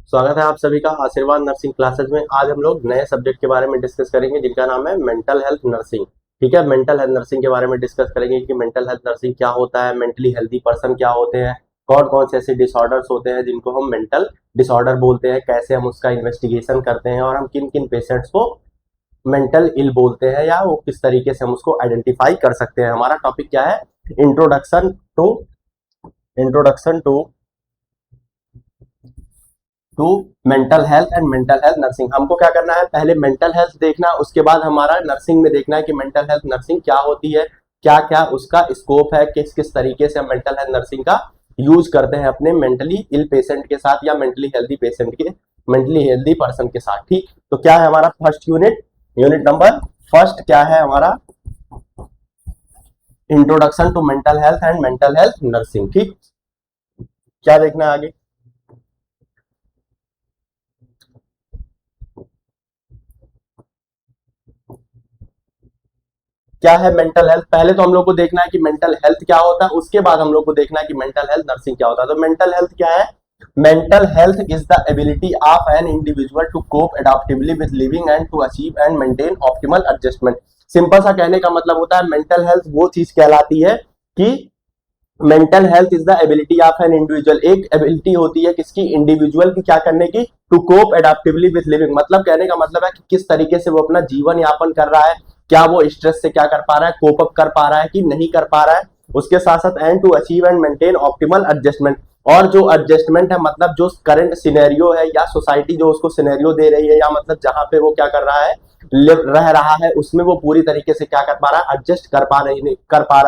स्वागत है आप सभी का आशीर्वाद नर्सिंग क्लासेज में। आज हम लोग नए सब्जेक्ट के बारे में डिस्कस करेंगे जिनका नाम है मेंटल हेल्थ नर्सिंग। ठीक है, मेंटल हेल्थ नर्सिंग के बारे में डिस्कस करेंगे कि मेंटल हेल्थ नर्सिंग क्या होता है, मेंटली हेल्दी पर्सन क्या होते हैं, कौन कौन से ऐसे डिसऑर्डर्स होते हैं जिनको हम मेंटल डिसऑर्डर बोलते हैं, कैसे हम उसका इन्वेस्टिगेशन करते हैं और हम किन किन पेशेंट्स को मेंटल इल बोलते हैं या वो किस तरीके से हम उसको आइडेंटिफाई कर सकते हैं। हमारा टॉपिक क्या है? Introduction to to mental health and mental health nursing. हमको क्या करना है, पहले मेंटल हेल्थ देखना, उसके बाद हमारा नर्सिंग में देखना है कि मेंटल हेल्थ नर्सिंग क्या होती है, क्या क्या उसका स्कोप है, किस किस तरीके से हम मेंटल हेल्थ नर्सिंग का यूज करते हैं अपने मेंटली इल पेशेंट के साथ या मेंटली हेल्दी पेशेंट के, मेंटली हेल्दी पर्सन के साथ। ठीक, तो क्या है हमारा फर्स्ट यूनिट नंबर फर्स्ट क्या है हमारा? Introduction to mental health and mental health nursing. ठीक, क्या देखना है आगे? क्या है मेंटल हेल्थ? पहले तो हम लोग को देखना है कि मेंटल हेल्थ क्या होता है, उसके बाद हम लोग को देखना है कि मेंटल हेल्थ नर्सिंग क्या होता है। तो मेंटल हेल्थ क्या है? Mental health is the ability of an individual to cope adaptively with living and to achieve and maintain optimal adjustment. Simple सा कहने का मतलब होता है मेंटल हेल्थ वो चीज कहलाती है कि mental health is the ability of an individual, एक एबिलिटी होती है किसकी? इंडिविजुअल की, क्या करने की? To cope adaptively with living. मतलब कहने का मतलब है कि किस तरीके से वो अपना जीवन यापन कर रहा है, क्या वो स्ट्रेस से क्या कर पा रहा है, कोप अप कर पा रहा है कि नहीं कर पा रहा है। उसके साथ साथ and to achieve and maintain optimal adjustment, और जो एडजस्टमेंट है मतलब जो करंट सिनेरियो है या सोसाइटी जो उसको सिनेरियो दे रही है या मतलब जहां पे वो क्या कर रहा है, रह रहा है, उसमें वो पूरी तरीके से क्या कर पा रहा है, एडजस्ट कर पा रहा है कि नहीं कर पा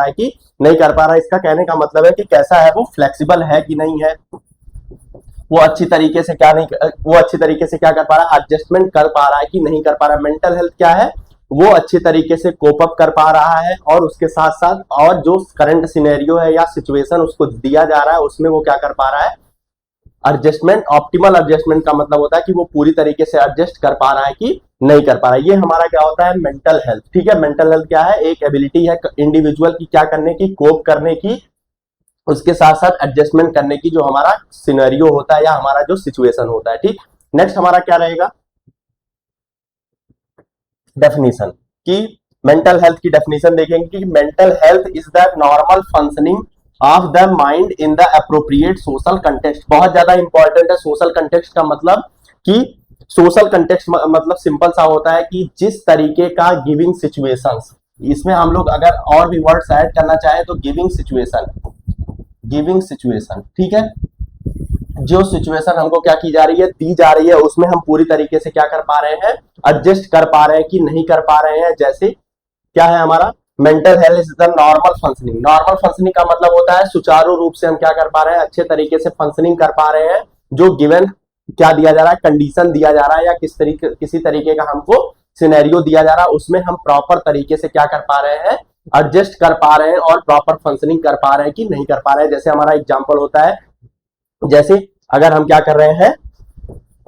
रहा है। इसका कहने का मतलब है कि कैसा है वो, फ्लेक्सिबल है कि नहीं है, वो अच्छी तरीके से क्या नहीं, वो अच्छी तरीके से क्या कर पा रहा है, एडजस्टमेंट कर पा रहा है कि नहीं कर पा रहा है। मेंटल हेल्थ क्या है? वो अच्छी तरीके से कोप अप कर पा रहा है और उसके साथ साथ और जो करंट सिनेरियो है या सिचुएशन उसको दिया जा रहा है उसमें वो क्या कर पा रहा है, एडजस्टमेंट। ऑप्टिमल एडजस्टमेंट का मतलब होता है कि वो पूरी तरीके से एडजस्ट कर पा रहा है कि नहीं कर पा रहा है। ये हमारा क्या होता है, मेंटल हेल्थ। ठीक है, मेंटल हेल्थ क्या है? एक एबिलिटी है इंडिविजुअल की क्या करने की, कोप करने की, उसके साथ साथ एडजस्टमेंट करने की, जो हमारा सिनेरियो होता है या हमारा जो सिचुएशन होता है। ठीक, नेक्स्ट हमारा क्या रहेगा? डेफिनेशन की मेंटल हेल्थ की डेफिनेशन देखेंगे कि mental health is the normal functioning of the mind in the appropriate social context. बहुत ज्यादा इंपॉर्टेंट है सोशल कंटेक्स्ट का मतलब कि सोशल कंटेक्स्ट मतलब सिंपल सा होता है कि जिस तरीके का गिविंग सिचुएशंस, इसमें हम लोग अगर और भी वर्ड्स ऐड करना चाहे तो गिविंग सिचुएशन। ठीक है, जो सिचुएशन हमको क्या की जा रही है, दी जा रही है, उसमें हम पूरी तरीके से क्या कर पा रहे हैं, एडजस्ट कर पा रहे हैं कि नहीं कर पा रहे हैं। जैसे क्या है हमारा, mental health is the normal functioning. Normal functioning का मतलब होता है सुचारू रूप से हम क्या कर पा रहे हैं, अच्छे तरीके से फंक्शनिंग कर पा रहे हैं। जो गिवन क्या दिया जा रहा है, कंडीशन दिया जा रहा है या किसी तरीके का हमको सिनेरियो दिया जा रहा है, उसमें हम प्रॉपर तरीके से क्या कर पा रहे हैं, एडजस्ट कर पा रहे हैं और प्रॉपर फंक्शनिंग कर पा रहे हैं कि नहीं कर पा रहे हैं। जैसे हमारा एग्जाम्पल होता है, जैसे अगर हम क्या कर रहे हैं,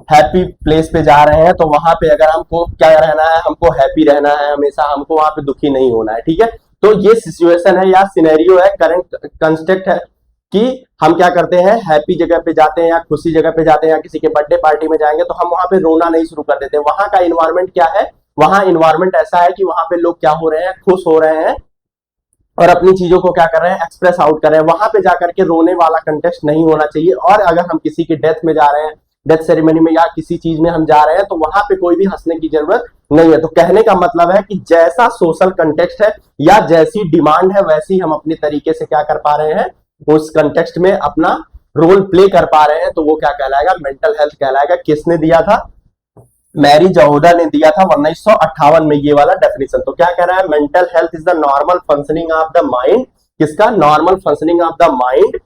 हैप्पी प्लेस पे जा रहे हैं तो वहां पे अगर हमको क्या रहना है, हमको हैप्पी रहना है हमेशा, हमको वहां पे दुखी नहीं होना है। ठीक है, तो ये सिचुएशन है या सिनेरियो है, करंट कंस्ट्रक्ट है कि हम क्या करते हैं, हैप्पी जगह पे जाते हैं या खुशी जगह पे जाते हैं या किसी के बर्थडे पार्टी में जाएंगे तो हम वहां पे रोना नहीं शुरू कर देते। वहां का इन्वायरमेंट क्या है, वहां इन्वायरमेंट ऐसा है कि वहां पे लोग क्या हो रहे हैं, खुश हो रहे हैं और अपनी चीजों को क्या कर रहे हैं, एक्सप्रेस आउट कर रहे हैं। वहां पे जाकर के रोने वाला कंटेक्स्ट नहीं होना चाहिए। और अगर हम किसी की डेथ में जा रहे हैं, डेथ सेरेमनी में या किसी चीज में हम जा रहे हैं तो वहां पे कोई भी हंसने की जरूरत नहीं है। तो कहने का मतलब है कि जैसा सोशल कंटेक्स्ट है या जैसी डिमांड है वैसी हम अपने तरीके से क्या कर पा रहे हैं, उस कंटेक्स्ट में अपना रोल प्ले कर पा रहे हैं। तो वो क्या कहलाएगा, मेंटल हेल्थ कहलाएगा। किसने दिया था, मैरी जहोदा ने दिया था 1958 में ये वाला डेफिनेशन। तो क्या कह रहा है, mental health is the normal functioning of the mind, किसका, normal functioning of the mind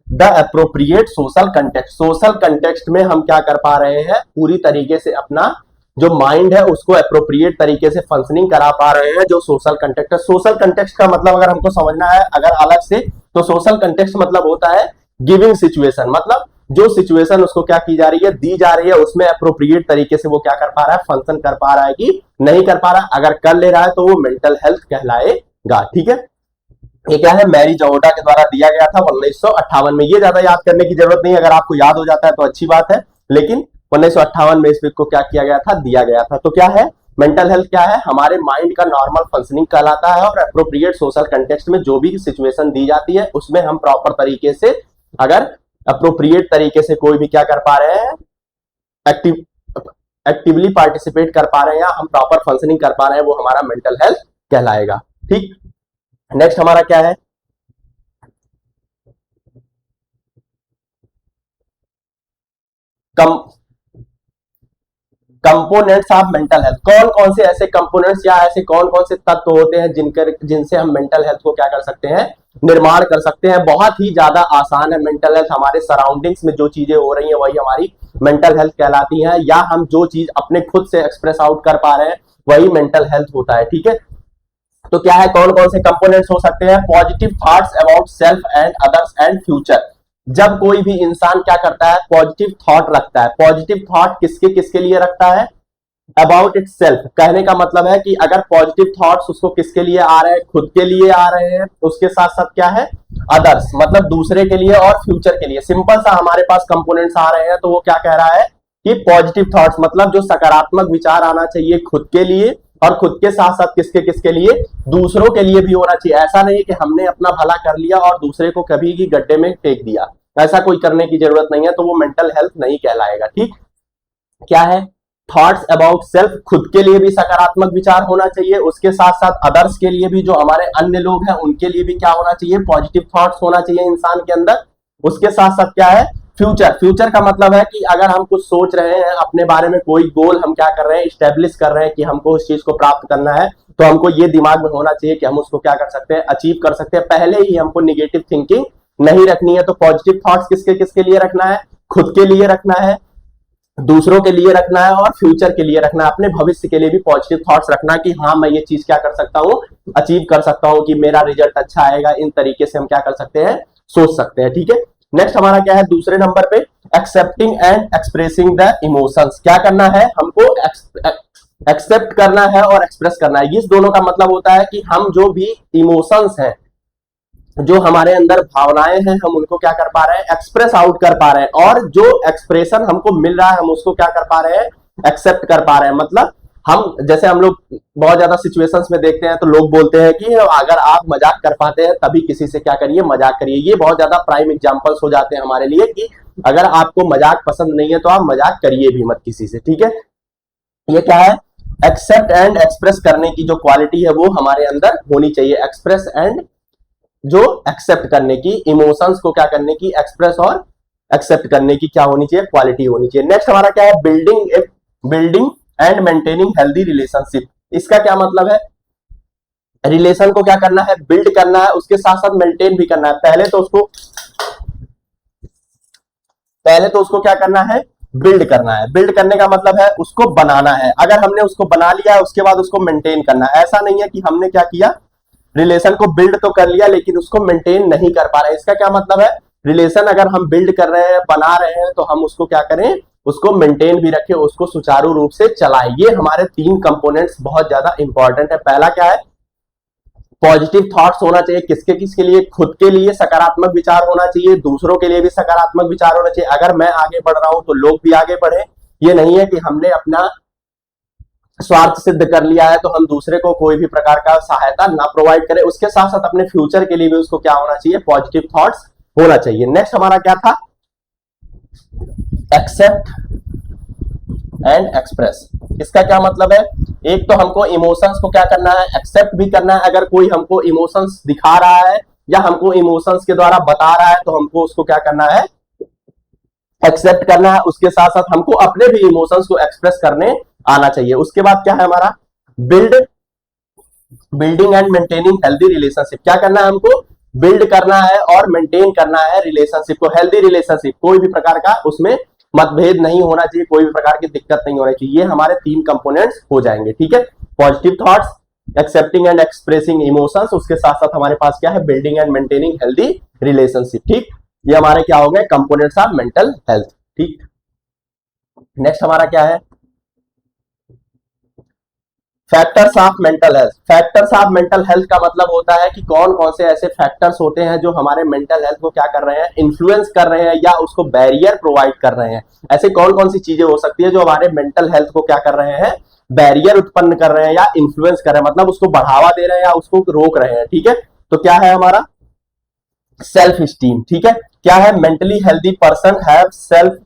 the appropriate social context. Social context में हम क्या कर पा रहे हैं, पूरी तरीके से अपना जो माइंड है उसको अप्रोप्रिएट तरीके से फंक्शनिंग करा पा रहे हैं। जो सोशल कंटेक्स्ट है, सोशल कंटेक्स्ट का मतलब अगर हमको समझना है अगर अलग से, तो सोशल कंटेक्स्ट मतलब होता है गिविंग सिचुएशन, मतलब जो सिचुएशन उसको क्या की जा रही है, दी जा रही है, उसमें अप्रोप्रिएट तरीके से वो क्या कर पा रहा है, फंक्शन कर पा रहा है कि नहीं कर पा रहा है। अगर कर ले रहा है तो वो मेंटल हेल्थ कहलाएगा। ठीक है, ये क्या है, मैरी जहोटा के द्वारा दिया गया था 1958 में। ये ज्यादा याद करने की जरूरत नहीं है, अगर आपको याद हो जाता है तो अच्छी बात है, लेकिन 1958 में इस को क्या किया गया था, दिया गया था। तो क्या है मेंटल हेल्थ, क्या है हमारे माइंड का नॉर्मल फंक्शनिंग कहलाता है, और अप्रोप्रिएट सोशल कंटेक्स्ट में जो भी सिचुएशन दी जाती है उसमें हम प्रॉपर तरीके से, अगर अप्रोप्रिएट तरीके से कोई भी क्या कर पा रहे हैं, एक्टिवली पार्टिसिपेट कर पा रहे हैं या हम प्रॉपर फंक्शनिंग कर पा रहे हैं, वो हमारा मेंटल हेल्थ कहलाएगा। ठीक, नेक्स्ट हमारा क्या है, कम कंपोनेंट्स ऑफ मेंटल हेल्थ। कौन कौन से ऐसे कंपोनेंट्स या ऐसे कौन कौन से तत्व होते हैं जिनसे हम मेंटल हेल्थ को क्या कर सकते हैं, निर्माण कर सकते हैं। बहुत ही ज्यादा आसान है मेंटल हेल्थ, हमारे सराउंडिंग्स में जो चीजें हो रही हैं वही हमारी मेंटल हेल्थ कहलाती हैं, या हम जो चीज अपने खुद से एक्सप्रेस आउट कर पा रहे हैं वही मेंटल हेल्थ होता है। ठीक है, तो क्या है, कौन कौन से कंपोनेंट्स हो सकते हैं, positive thoughts about self and others and future. जब कोई भी इंसान क्या करता है, पॉजिटिव थॉट रखता है। पॉजिटिव थॉट किसके किसके लिए रखता है, अबाउट इट सेल्फ। कहने का मतलब है कि अगर पॉजिटिव थॉट्स उसको किसके लिए आ रहे हैं, खुद के लिए आ रहे हैं, उसके साथ साथ क्या है, अदर्स मतलब दूसरे के लिए और फ्यूचर के लिए। सिंपल सा हमारे पास कंपोनेंट्स आ रहे हैं, तो वो क्या कह रहा है कि पॉजिटिव थॉट्स मतलब जो सकारात्मक विचार आना चाहिए खुद के लिए, और खुद के साथ साथ किसके किसके लिए, दूसरों के लिए भी होना चाहिए। ऐसा नहीं कि हमने अपना भला कर लिया और दूसरे को कभी भी गड्ढे में फेंक दिया, ऐसा कोई करने की जरूरत नहीं है, तो वो मेंटल हेल्थ नहीं कहलाएगा। ठीक, क्या है, थॉट्स अबाउट सेल्फ, खुद के लिए भी सकारात्मक विचार होना चाहिए, उसके साथ साथ अदर्स के लिए भी, जो हमारे अन्य लोग हैं उनके लिए भी क्या होना चाहिए, पॉजिटिव थॉट्स होना चाहिए इंसान के अंदर। उसके साथ साथ क्या है, फ्यूचर। फ्यूचर का मतलब है कि अगर हम कुछ सोच रहे हैं अपने बारे में, कोई गोल हम क्या कर रहे हैं, स्टेब्लिश कर रहे हैं कि हमको उस चीज को प्राप्त करना है, तो हमको ये दिमाग में होना चाहिए कि हम उसको क्या कर सकते हैं, अचीव कर सकते हैं। पहले ही हमको निगेटिव थिंकिंग नहीं रखनी है। तो पॉजिटिव थॉट्स किसके किसके लिए रखना है, खुद के लिए रखना है, दूसरों के लिए रखना है, और फ्यूचर के लिए रखना है, अपने भविष्य के लिए भी पॉजिटिव थॉट्स रखना है कि हाँ मैं ये चीज क्या कर सकता हूँ, अचीव कर सकता हूँ, कि मेरा रिजल्ट अच्छा आएगा। इन तरीके से हम क्या कर सकते हैं, सोच सकते हैं। ठीक है, नेक्स्ट हमारा क्या है, दूसरे नंबर पे accepting and expressing the emotions. क्या करना है हमको, एक्सेप्ट करना है और एक्सप्रेस करना है। इस दोनों का मतलब होता है कि हम जो भी इमोशंस हैं, जो हमारे अंदर भावनाएं हैं, हम उनको क्या कर पा रहे हैं, एक्सप्रेस आउट कर पा रहे हैं, और जो एक्सप्रेशन हमको मिल रहा है हम उसको क्या कर पा रहे हैं, एक्सेप्ट कर पा रहे हैं। मतलब हम जैसे हम लोग बहुत ज्यादा सिचुएशंस में देखते हैं तो लोग बोलते हैं कि अगर आप मजाक कर पाते हैं तभी किसी से क्या करिए, मजाक करिए। ये बहुत ज्यादा प्राइम एग्जांपल्स हो जाते हैं हमारे लिए कि अगर आपको मजाक पसंद नहीं है तो आप मजाक करिए भी मत किसी से। ठीक है, ये क्या है, एक्सेप्ट एंड एक्सप्रेस करने की जो क्वालिटी है वो हमारे अंदर होनी चाहिए। एक्सप्रेस एंड, जो एक्सेप्ट करने की, इमोशंस को क्या करने की, एक्सप्रेस और एक्सेप्ट करने की क्या होनी चाहिए, क्वालिटी होनी चाहिए। नेक्स्ट हमारा क्या है, building and maintaining healthy relationship. इसका क्या मतलब है, रिलेशन को क्या करना है, बिल्ड करना है, उसके साथ साथ मेंटेन भी करना है। पहले तो उसको क्या करना है, बिल्ड करना है। बिल्ड करने का मतलब है उसको बनाना है। अगर हमने उसको बना लिया है उसके बाद उसको मेंटेन करना है। ऐसा नहीं है कि हमने क्या किया, रिलेशन को बिल्ड तो कर लिया लेकिन उसको मेंटेन नहीं कर पा रहे। इसका क्या मतलब है, रिलेशन अगर हम बिल्ड कर रहे हैं, बना रहे हैं, तो हम उसको क्या करें, उसको मेंटेन भी रखें, उसको सुचारू रूप से चलाएं। ये हमारे 3 कंपोनेंट्स बहुत ज्यादा इंपॉर्टेंट है। पहला क्या है, पॉजिटिव थॉट्स होना चाहिए, किसके किसके लिए, खुद के लिए सकारात्मक विचार होना चाहिए, दूसरों के लिए भी सकारात्मक विचार होना चाहिए। अगर मैं आगे बढ़ रहा हूं तो लोग भी आगे बढ़े। ये नहीं है कि हमने अपना स्वार्थ सिद्ध कर लिया है तो हम दूसरे को कोई भी प्रकार का सहायता ना प्रोवाइड करें। उसके साथ साथ अपने फ्यूचर के लिए भी उसको क्या होना चाहिए, पॉजिटिव थॉट्स होना चाहिए। नेक्स्ट हमारा क्या था, एक्सेप्ट एंड एक्सप्रेस। इसका क्या मतलब है, एक तो हमको इमोशंस को क्या करना है, एक्सेप्ट भी करना है। अगर कोई हमको इमोशंस दिखा रहा है या हमको इमोशंस के द्वारा बता रहा है तो हमको उसको क्या करना है, एक्सेप्ट करना है। उसके साथ साथ हमको अपने भी इमोशंस को एक्सप्रेस करने आना चाहिए। उसके बाद क्या है हमारा, building and maintaining healthy relationship. क्या करना है हमको, बिल्ड करना है और मेंटेन करना है रिलेशनशिप को, हेल्दी रिलेशनशिप। कोई भी प्रकार का उसमें मतभेद नहीं होना चाहिए, कोई भी प्रकार की दिक्कत नहीं होनी चाहिए। ये हमारे 3 कंपोनेंट्स हो जाएंगे। ठीक है, positive thoughts, accepting and expressing emotions, उसके साथ साथ हमारे पास क्या है, building and maintaining healthy relationship. ठीक, ये हमारे क्या हो गए, कंपोनेंट्स ऑफ मेंटल हेल्थ। ठीक, नेक्स्ट हमारा क्या है, factors of mental health. Factors of mental health का मतलब होता है कि कौन कौन से ऐसे फैक्टर्स होते हैं जो हमारे मेंटल हेल्थ को क्या कर रहे हैं, इन्फ्लुएंस कर रहे हैं या उसको बैरियर प्रोवाइड कर रहे हैं। ऐसे कौन कौन सी चीजें हो सकती है जो हमारे मेंटल हेल्थ को क्या कर रहे हैं, बैरियर उत्पन्न कर रहे हैं या इन्फ्लुएंस कर रहे हैं, मतलब उसको बढ़ावा दे रहे हैं या उसको रोक रहे हैं। ठीक है, तो क्या है हमारा सेल्फ स्टीम। ठीक है, क्या है, mentally healthy person have self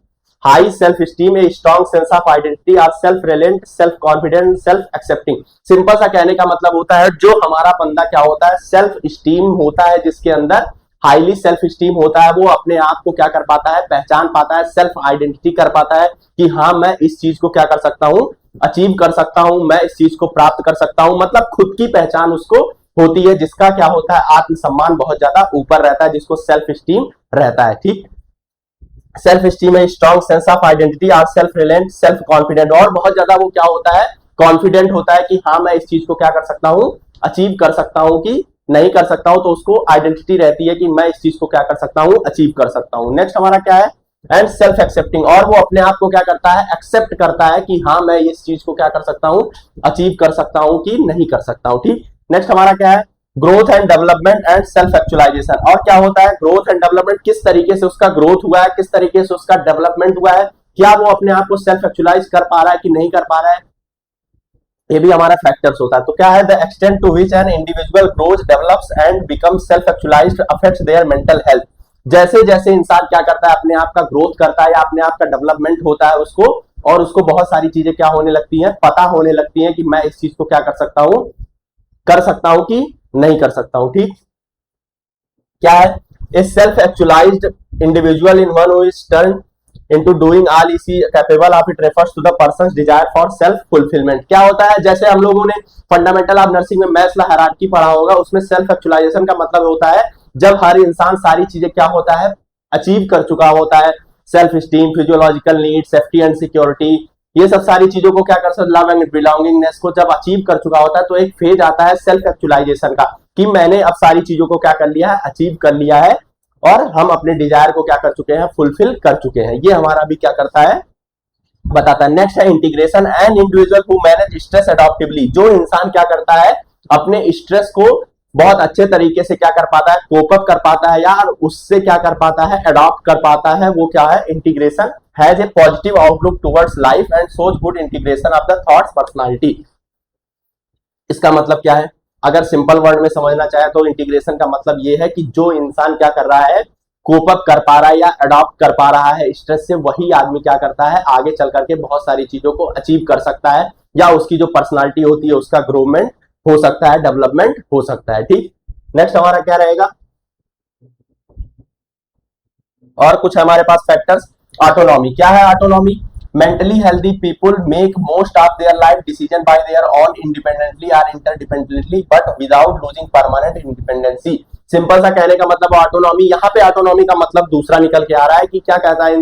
high self esteem, a strong sense of identity, are self reliant, self confident, self accepting. Simple सा कहने का मतलब होता है जो हमारा बंदा क्या होता है, सेल्फ स्टीम होता है, जिसके अंदर हाईली सेल्फ स्टीम होता है, वो अपने आप को क्या कर पाता है, पहचान पाता है, सेल्फ आइडेंटिटी कर पाता है कि हाँ मैं इस चीज को क्या कर सकता हूं, अचीव कर सकता हूं, मैं इस चीज को प्राप्त कर सकता हूं, मतलब खुद की पहचान उसको होती है, जिसका क्या होता है, आत्मसम्मान बहुत ज्यादा ऊपर रहता है, जिसको सेल्फ स्टीम रहता है। ठीक, सेल्फ स्टीम है, स्ट्रॉन्ग सेंस ऑफ आइडेंटिटी, और सेल्फ रिलेंट, सेल्फ कॉन्फिडेंट, और बहुत ज्यादा वो क्या होता है, कॉन्फिडेंट होता है कि हाँ मैं इस चीज को क्या कर सकता हूँ, अचीव कर सकता हूँ कि नहीं कर सकता हूं, तो उसको आइडेंटिटी रहती है कि मैं इस चीज को क्या कर सकता हूं, अचीव कर सकता हूं। नेक्स्ट हमारा क्या है, एंड सेल्फ एक्सेप्टिंग, और वो अपने आप को क्या करता है, एक्सेप्ट करता है कि हाँ मैं इस चीज को क्या कर सकता हूं, अचीव कर सकता हूं कि नहीं कर सकता हूं। ठीक, नेक्स्ट हमारा क्या है, growth and development and self actualisation. और क्या होता है, ग्रोथ एंड डेवलपमेंट, किस तरीके से उसका ग्रोथ हुआ है, किस तरीके से उसका डेवलपमेंट हुआ है, क्या वो अपने आप को सेल्फ एक्चुअलाइज कर पा रहा है कि नहीं कर पा रहा है, ये भी हमारा फैक्टर्स होता है। तो क्या है, the extent to which an individual grows, develops and becomes self actualized affects their mental health. जैसे जैसे इंसान क्या करता है, अपने आप का ग्रोथ करता है या अपने आप का डेवलपमेंट होता है उसको, और उसको बहुत सारी चीजें क्या होने लगती हैं, पता होने लगती हैं कि मैं इस चीज को क्या कर सकता हूं कि नहीं कर सकता हूं। ठीक, क्या है, a self actualized individual in one who is turn into doing all is capable of, it refers to the person's desire for self fulfillment। क्या होता है, जैसे हम लोगों ने फंडामेंटल ऑफ नर्सिंग में मैस्लो हायरार्की पढ़ा होगा, उसमें सेल्फ एक्चुअलाइजेशन का मतलब होता है जब हर इंसान सारी चीजें क्या होता है, अचीव कर चुका होता है, self esteem, physiological need, safety and security, ये सब सारी चीजों को क्या कर सकता, लव एंड बिलोंगिंगनेस को जब अचीव कर चुका होता है, तो एक फेज आता है सेल्फ एक्चुअलाइजेशन का कि मैंने अब सारी चीजों को क्या कर लिया है, अचीव कर लिया है, और हम अपने डिजायर को क्या कर चुके हैं, फुलफिल कर चुके हैं। ये हमारा भी क्या करता है, बताता है। नेक्स्ट है integration, and individual who manage stress adaptively, जो इंसान क्या करता है, अपने स्ट्रेस को बहुत अच्छे तरीके से क्या कर पाता है, कोप अप कर पाता है या उससे क्या कर पाता है, अडॉप्ट कर पाता है, वो क्या है, integration has a positive outlook towards life and shows good integration of the thoughts personality. इसका मतलब क्या है, अगर सिंपल वर्ड में समझना चाहे तो इंटीग्रेशन का मतलब ये है कि जो इंसान क्या कर रहा है, कोप अप कर पा रहा है या अडॉप्ट कर पा रहा है स्ट्रेस से, वही आदमी क्या करता है, आगे चल करके बहुत सारी चीजों को अचीव कर सकता है, या उसकी जो पर्सनालिटी होती है उसका ग्रोमेंट हो सकता है, डेवलपमेंट हो सकता है। ठीक, नेक्स्ट हमारा क्या रहेगा, और कुछ हमारे पास फैक्टर्स। ऑटोनॉमी, क्या है autonomy, mentally healthy people make most of their life decision by their own independently or interdependently but without losing permanent independency। Simple सा कहने का मतलब ऑटोनॉमी, यहाँ पे ऑटोनॉमी का मतलब दूसरा निकल के आ रहा है कि क्या कहता है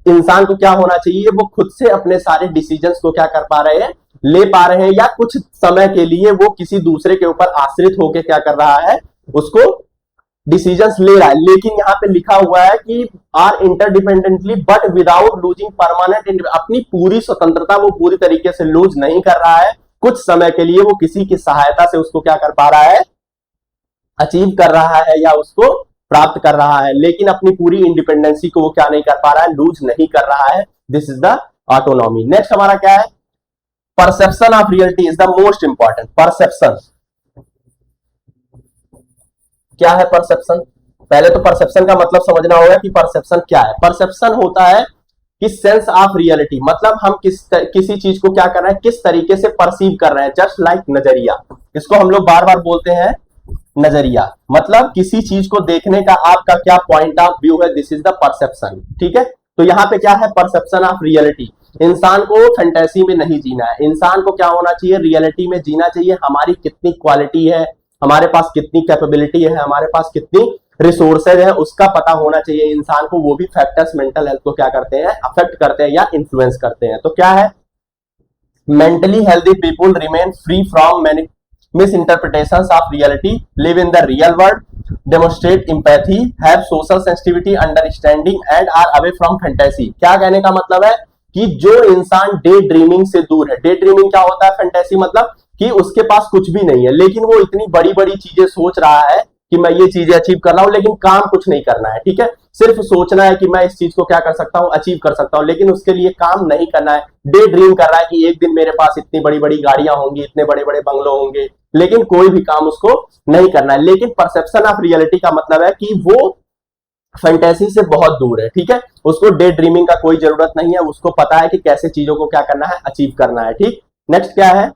इंसान को क्या होना चाहिए, वो खुद से अपने सारे डिसीजंस को क्या कर पा रहे हैं, ले पा रहे हैं, या कुछ समय के लिए वो किसी दूसरे के ऊपर आश्रित होकर क्या कर रहा है, उसको डिसीजंस ले रहा है। लेकिन यहाँ पे लिखा हुआ है कि are interdependently but without losing permanent, अपनी पूरी स्वतंत्रता वो पूरी तरीके से लूज नहीं कर रहा है, कुछ समय के लिए वो किसी की सहायता से उसको क्या कर पा रहा है, अचीव कर रहा है या उसको प्राप्त कर रहा है, लेकिन अपनी पूरी इंडिपेंडेंसी को वो क्या नहीं कर पा रहा है, लूज नहीं कर रहा है। This is the autonomy. Next हमारा क्या है, perception of reality is the most important. Perception क्या है, परसेप्शन, पहले तो परसेप्शन का मतलब समझना होगा कि परसेप्शन क्या है। परसेप्शन होता है कि सेंस ऑफ रियलिटी, मतलब हम किसी चीज को क्या कर रहे हैं, किस तरीके से परसीव कर रहे हैं, जस्ट लाइक नजरिया, इसको हम लोग बार बार बोलते हैं नजरिया, मतलब किसी चीज को देखने का आपका क्या पॉइंट ऑफ व्यू है, दिस इज द परसेप्शन। ठीक है, तो यहाँ पे क्या है, परसेप्शन ऑफ रियलिटी, इंसान को फैंटेसी में नहीं जीना है, इंसान को क्या होना चाहिए, रियलिटी में जीना चाहिए। हमारी कितनी क्वालिटी है, हमारे पास कितनी कैपेबिलिटी है, हमारे पास कितनी रिसोर्सेज है, उसका पता होना चाहिए इंसान को। वो भी फैक्टर्स मेंटल हेल्थ को क्या करते हैं, अफेक्ट करते हैं या इन्फ्लुएंस करते हैं। तो क्या है, mentally healthy people remain free from many misinterpretations of reality, live in the real world, demonstrate empathy, have social sensitivity, understanding and are away from fantasy. क्या कहने का मतलब है कि जो इंसान डे ड्रीमिंग से दूर है। डे ड्रीमिंग क्या होता है? फैंटेसी मतलब कि उसके पास कुछ भी नहीं है लेकिन वो इतनी बड़ी बड़ी चीजें सोच रहा है कि मैं ये चीजें अचीव कर रहा हूं, लेकिन काम कुछ नहीं करना है। ठीक है, सिर्फ सोचना है कि मैं इस चीज को क्या कर सकता हूं, अचीव कर सकता हूं, लेकिन उसके लिए काम नहीं करना है। डे ड्रीम कर रहा है कि एक दिन मेरे पास इतनी बड़ी बड़ी गाड़ियां होंगी, इतने बड़े बड़े बंगलो होंगे, लेकिन कोई भी काम उसको नहीं करना है। लेकिन परसेप्शन ऑफ रियलिटी का मतलब है कि वो फैंटेसी से बहुत दूर है। ठीक है, उसको डे ड्रीमिंग का कोई जरूरत नहीं है, उसको पता है कि कैसे चीजों को क्या करना है, अचीव करना है। ठीक, नेक्स्ट क्या है?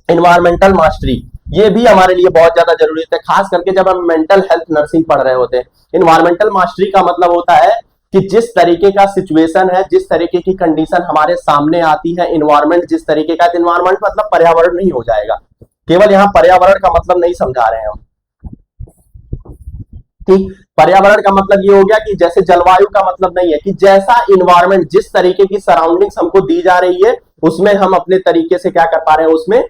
Environmental mastery. ये भी हमारे लिए बहुत ज्यादा जरूरी है, खास करके जब हम मेंटल हेल्थ नर्सिंग पढ़ रहे होते हैं। इन्वायरमेंटल मास्टरी का मतलब होता है कि जिस तरीके का सिचुएशन है, जिस तरीके की कंडीशन हमारे सामने आती है, इन्वायरमेंट जिस तरीके का, इन्वायरमेंट मतलब पर्यावरण नहीं हो जाएगा, केवल यहाँ पर्यावरण का मतलब नहीं समझा रहे हैं हम। ठीक, पर्यावरण का मतलब ये हो गया कि जैसे जलवायु का मतलब नहीं है कि जैसा इन्वायरमेंट, जिस तरीके की सराउंडिंग्स हमको दी जा रही है उसमें हम अपने तरीके से क्या कर पा रहे हैं, उसमें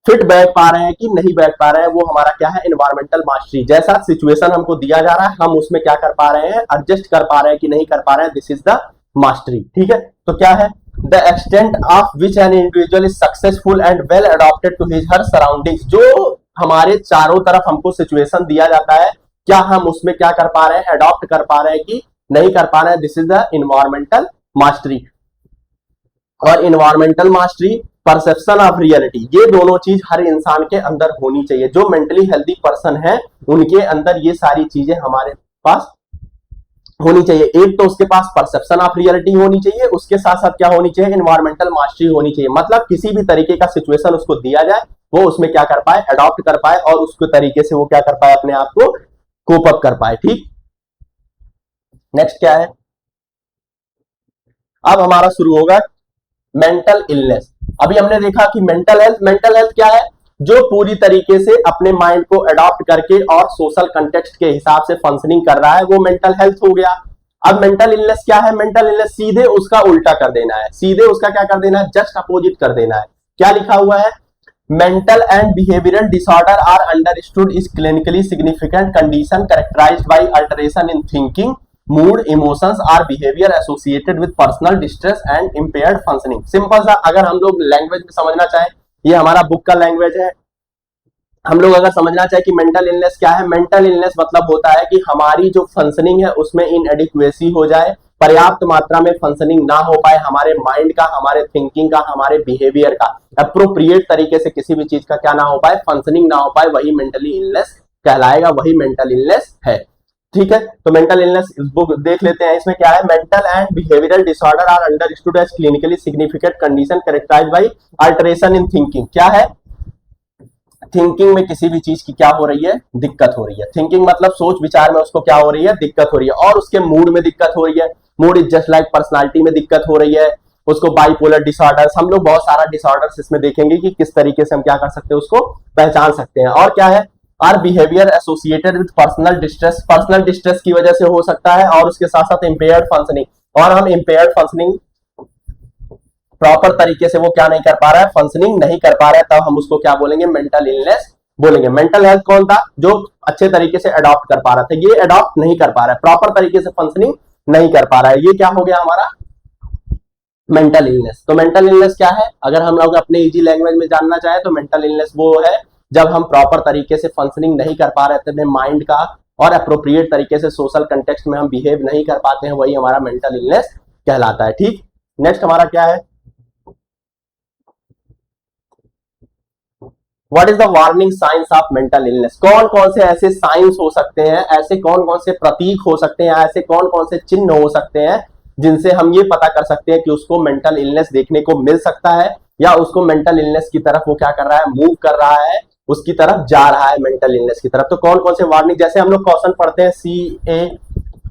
फिट बैठ पा रहे हैं कि नहीं बैठ पा रहे हैं, वो हमारा क्या है? Environmental mastery. जैसा सिचुएशन हमको दिया जा रहा है हम उसमें क्या कर पा रहे हैं, एडजस्ट कर पा रहे हैं कि नहीं कर पा रहे हैं, दिस इज द मास्टरी। ठीक है, तो क्या है? The extent of which an individual is successful and well adopted to his her surroundings. जो हमारे चारों तरफ हमको सिचुएशन दिया जाता है, क्या हम उसमें क्या कर पा रहे हैं, अडॉप्ट कर पा रहे हैं कि नहीं कर पा रहे हैं, this is the environmental mastery. और environmental mastery, perception of reality, ये दोनों चीज हर इंसान के अंदर होनी चाहिए। जो मेंटली हेल्दी पर्सन है उनके अंदर ये सारी चीजें हमारे पास होनी चाहिए। एक तो उसके पास परसेप्शन ऑफ रियलिटी होनी चाहिए, उसके साथ साथ क्या होनी चाहिए? इन्वायरमेंटल मास्टरी होनी चाहिए। मतलब किसी भी तरीके का सिचुएशन उसको दिया जाए वो उसमें क्या कर पाए, अडॉप्ट कर पाए और उसके तरीके से वो क्या कर पाए, अपने आप को कोप अप कर पाए। ठीक, नेक्स्ट क्या है? अब हमारा शुरू होगा मेंटल इलनेस। अभी हमने देखा कि मेंटल हेल्थ क्या है? जो पूरी तरीके से अपने माइंड को अडॉप्ट करके और सोशल कंटेक्स्ट के हिसाब से फंक्शनिंग कर रहा है, वो मेंटल हेल्थ हो गया। अब मेंटल इलनेस क्या है? मेंटल इलनेस सीधे उसका उल्टा कर देना है, सीधे उसका क्या कर देना है, जस्ट अपोजिट कर देना है। क्या लिखा हुआ है? Mental and behavioural disorder are understood is clinically significant condition characterised by alteration in thinking, mood, emotions or behaviour associated with personal distress and impaired functioning. Simple सा अगर हम लोग लैंग्वेज में समझना चाहें, ये हमारा बुक का लैंग्वेज है, हम लोग अगर समझना चाहे कि मेंटल इलनेस क्या है, मेंटल इलनेस मतलब होता है कि हमारी जो फंक्शनिंग है उसमें इनएडिक्वेसी हो जाए, पर्याप्त मात्रा में फंक्शनिंग ना हो पाए, हमारे माइंड का, हमारे थिंकिंग का, हमारे बिहेवियर का अप्रोप्रिएट तरीके से किसी भी चीज का क्या ना हो पाए, फंक्शनिंग ना हो पाए, वही मेंटली इलनेस कहलाएगा, वही मेंटल इलनेस है। ठीक है, तो मेंटल इलनेस बुक देख लेते हैं। इसमें क्या है? Mental and behavioural disorder are understood as clinically significant condition characterised by alteration in thinking. क्या है? थिंकिंग में किसी भी चीज की क्या हो रही है, दिक्कत हो रही है। थिंकिंग मतलब सोच विचार में उसको क्या हो रही है, दिक्कत हो रही है, और उसके मूड में दिक्कत हो रही है। Mood is just like personality में दिक्कत हो रही है, उसको बाइपोलर डिसऑर्डर्स, हम लोग बहुत सारा डिसऑर्डर्स इसमें देखेंगे कि किस तरीके से हम क्या कर सकते हैं, उसको पहचान सकते हैं। और क्या है? Are behaviour associated with personal distress, personal distress की वजह से हो सकता है, और उसके साथ साथ इंपेयर्ड फंक्शनिंग, और हम इंपेयर्ड फंक्शनिंग प्रॉपर तरीके से वो क्या नहीं कर पा रहा है, फंक्शनिंग नहीं कर पा रहा है, तब हम उसको क्या बोलेंगे, मेंटल इलनेस बोलेंगे। मेंटल हेल्थ कौन था? जो अच्छे तरीके से अडॉप्ट कर पा रहा था, ये अडॉप्ट नहीं कर पा रहा है, प्रॉपर तरीके से फंक्शनिंग नहीं कर पा रहा है, ये क्या हो गया हमारा, मेंटल इलनेस। तो मेंटल इलनेस क्या है? अगर हम लोग अपने इजी लैंग्वेज में जानना चाहे तो मेंटल इलनेस वो है जब हम प्रॉपर तरीके से फंक्शनिंग नहीं कर पा रहे थे माइंड का, और अप्रोप्रिएट तरीके से सोशल कंटेक्स्ट में हम बिहेव नहीं कर पाते हैं, वही हमारा मेंटल इलनेस कहलाता है। ठीक, नेक्स्ट हमारा क्या है? What is the warning science of mental illness? कौन कौन से ऐसे साइंस हो सकते हैं, ऐसे कौन कौन से प्रतीक हो सकते हैं, ऐसे कौन कौन से चिन्ह हो सकते हैं जिनसे हम ये पता कर सकते हैं कि उसको मेंटल इलनेस देखने को मिल सकता है, या उसको मेंटल इलनेस की तरफ वो क्या कर रहा है, मूव कर रहा है, उसकी तरफ जा रहा है मेंटल इलनेस की तरफ। तो कौन कौन से वार्निंग, जैसे हम लोग क्वेश्चन पढ़ते हैं,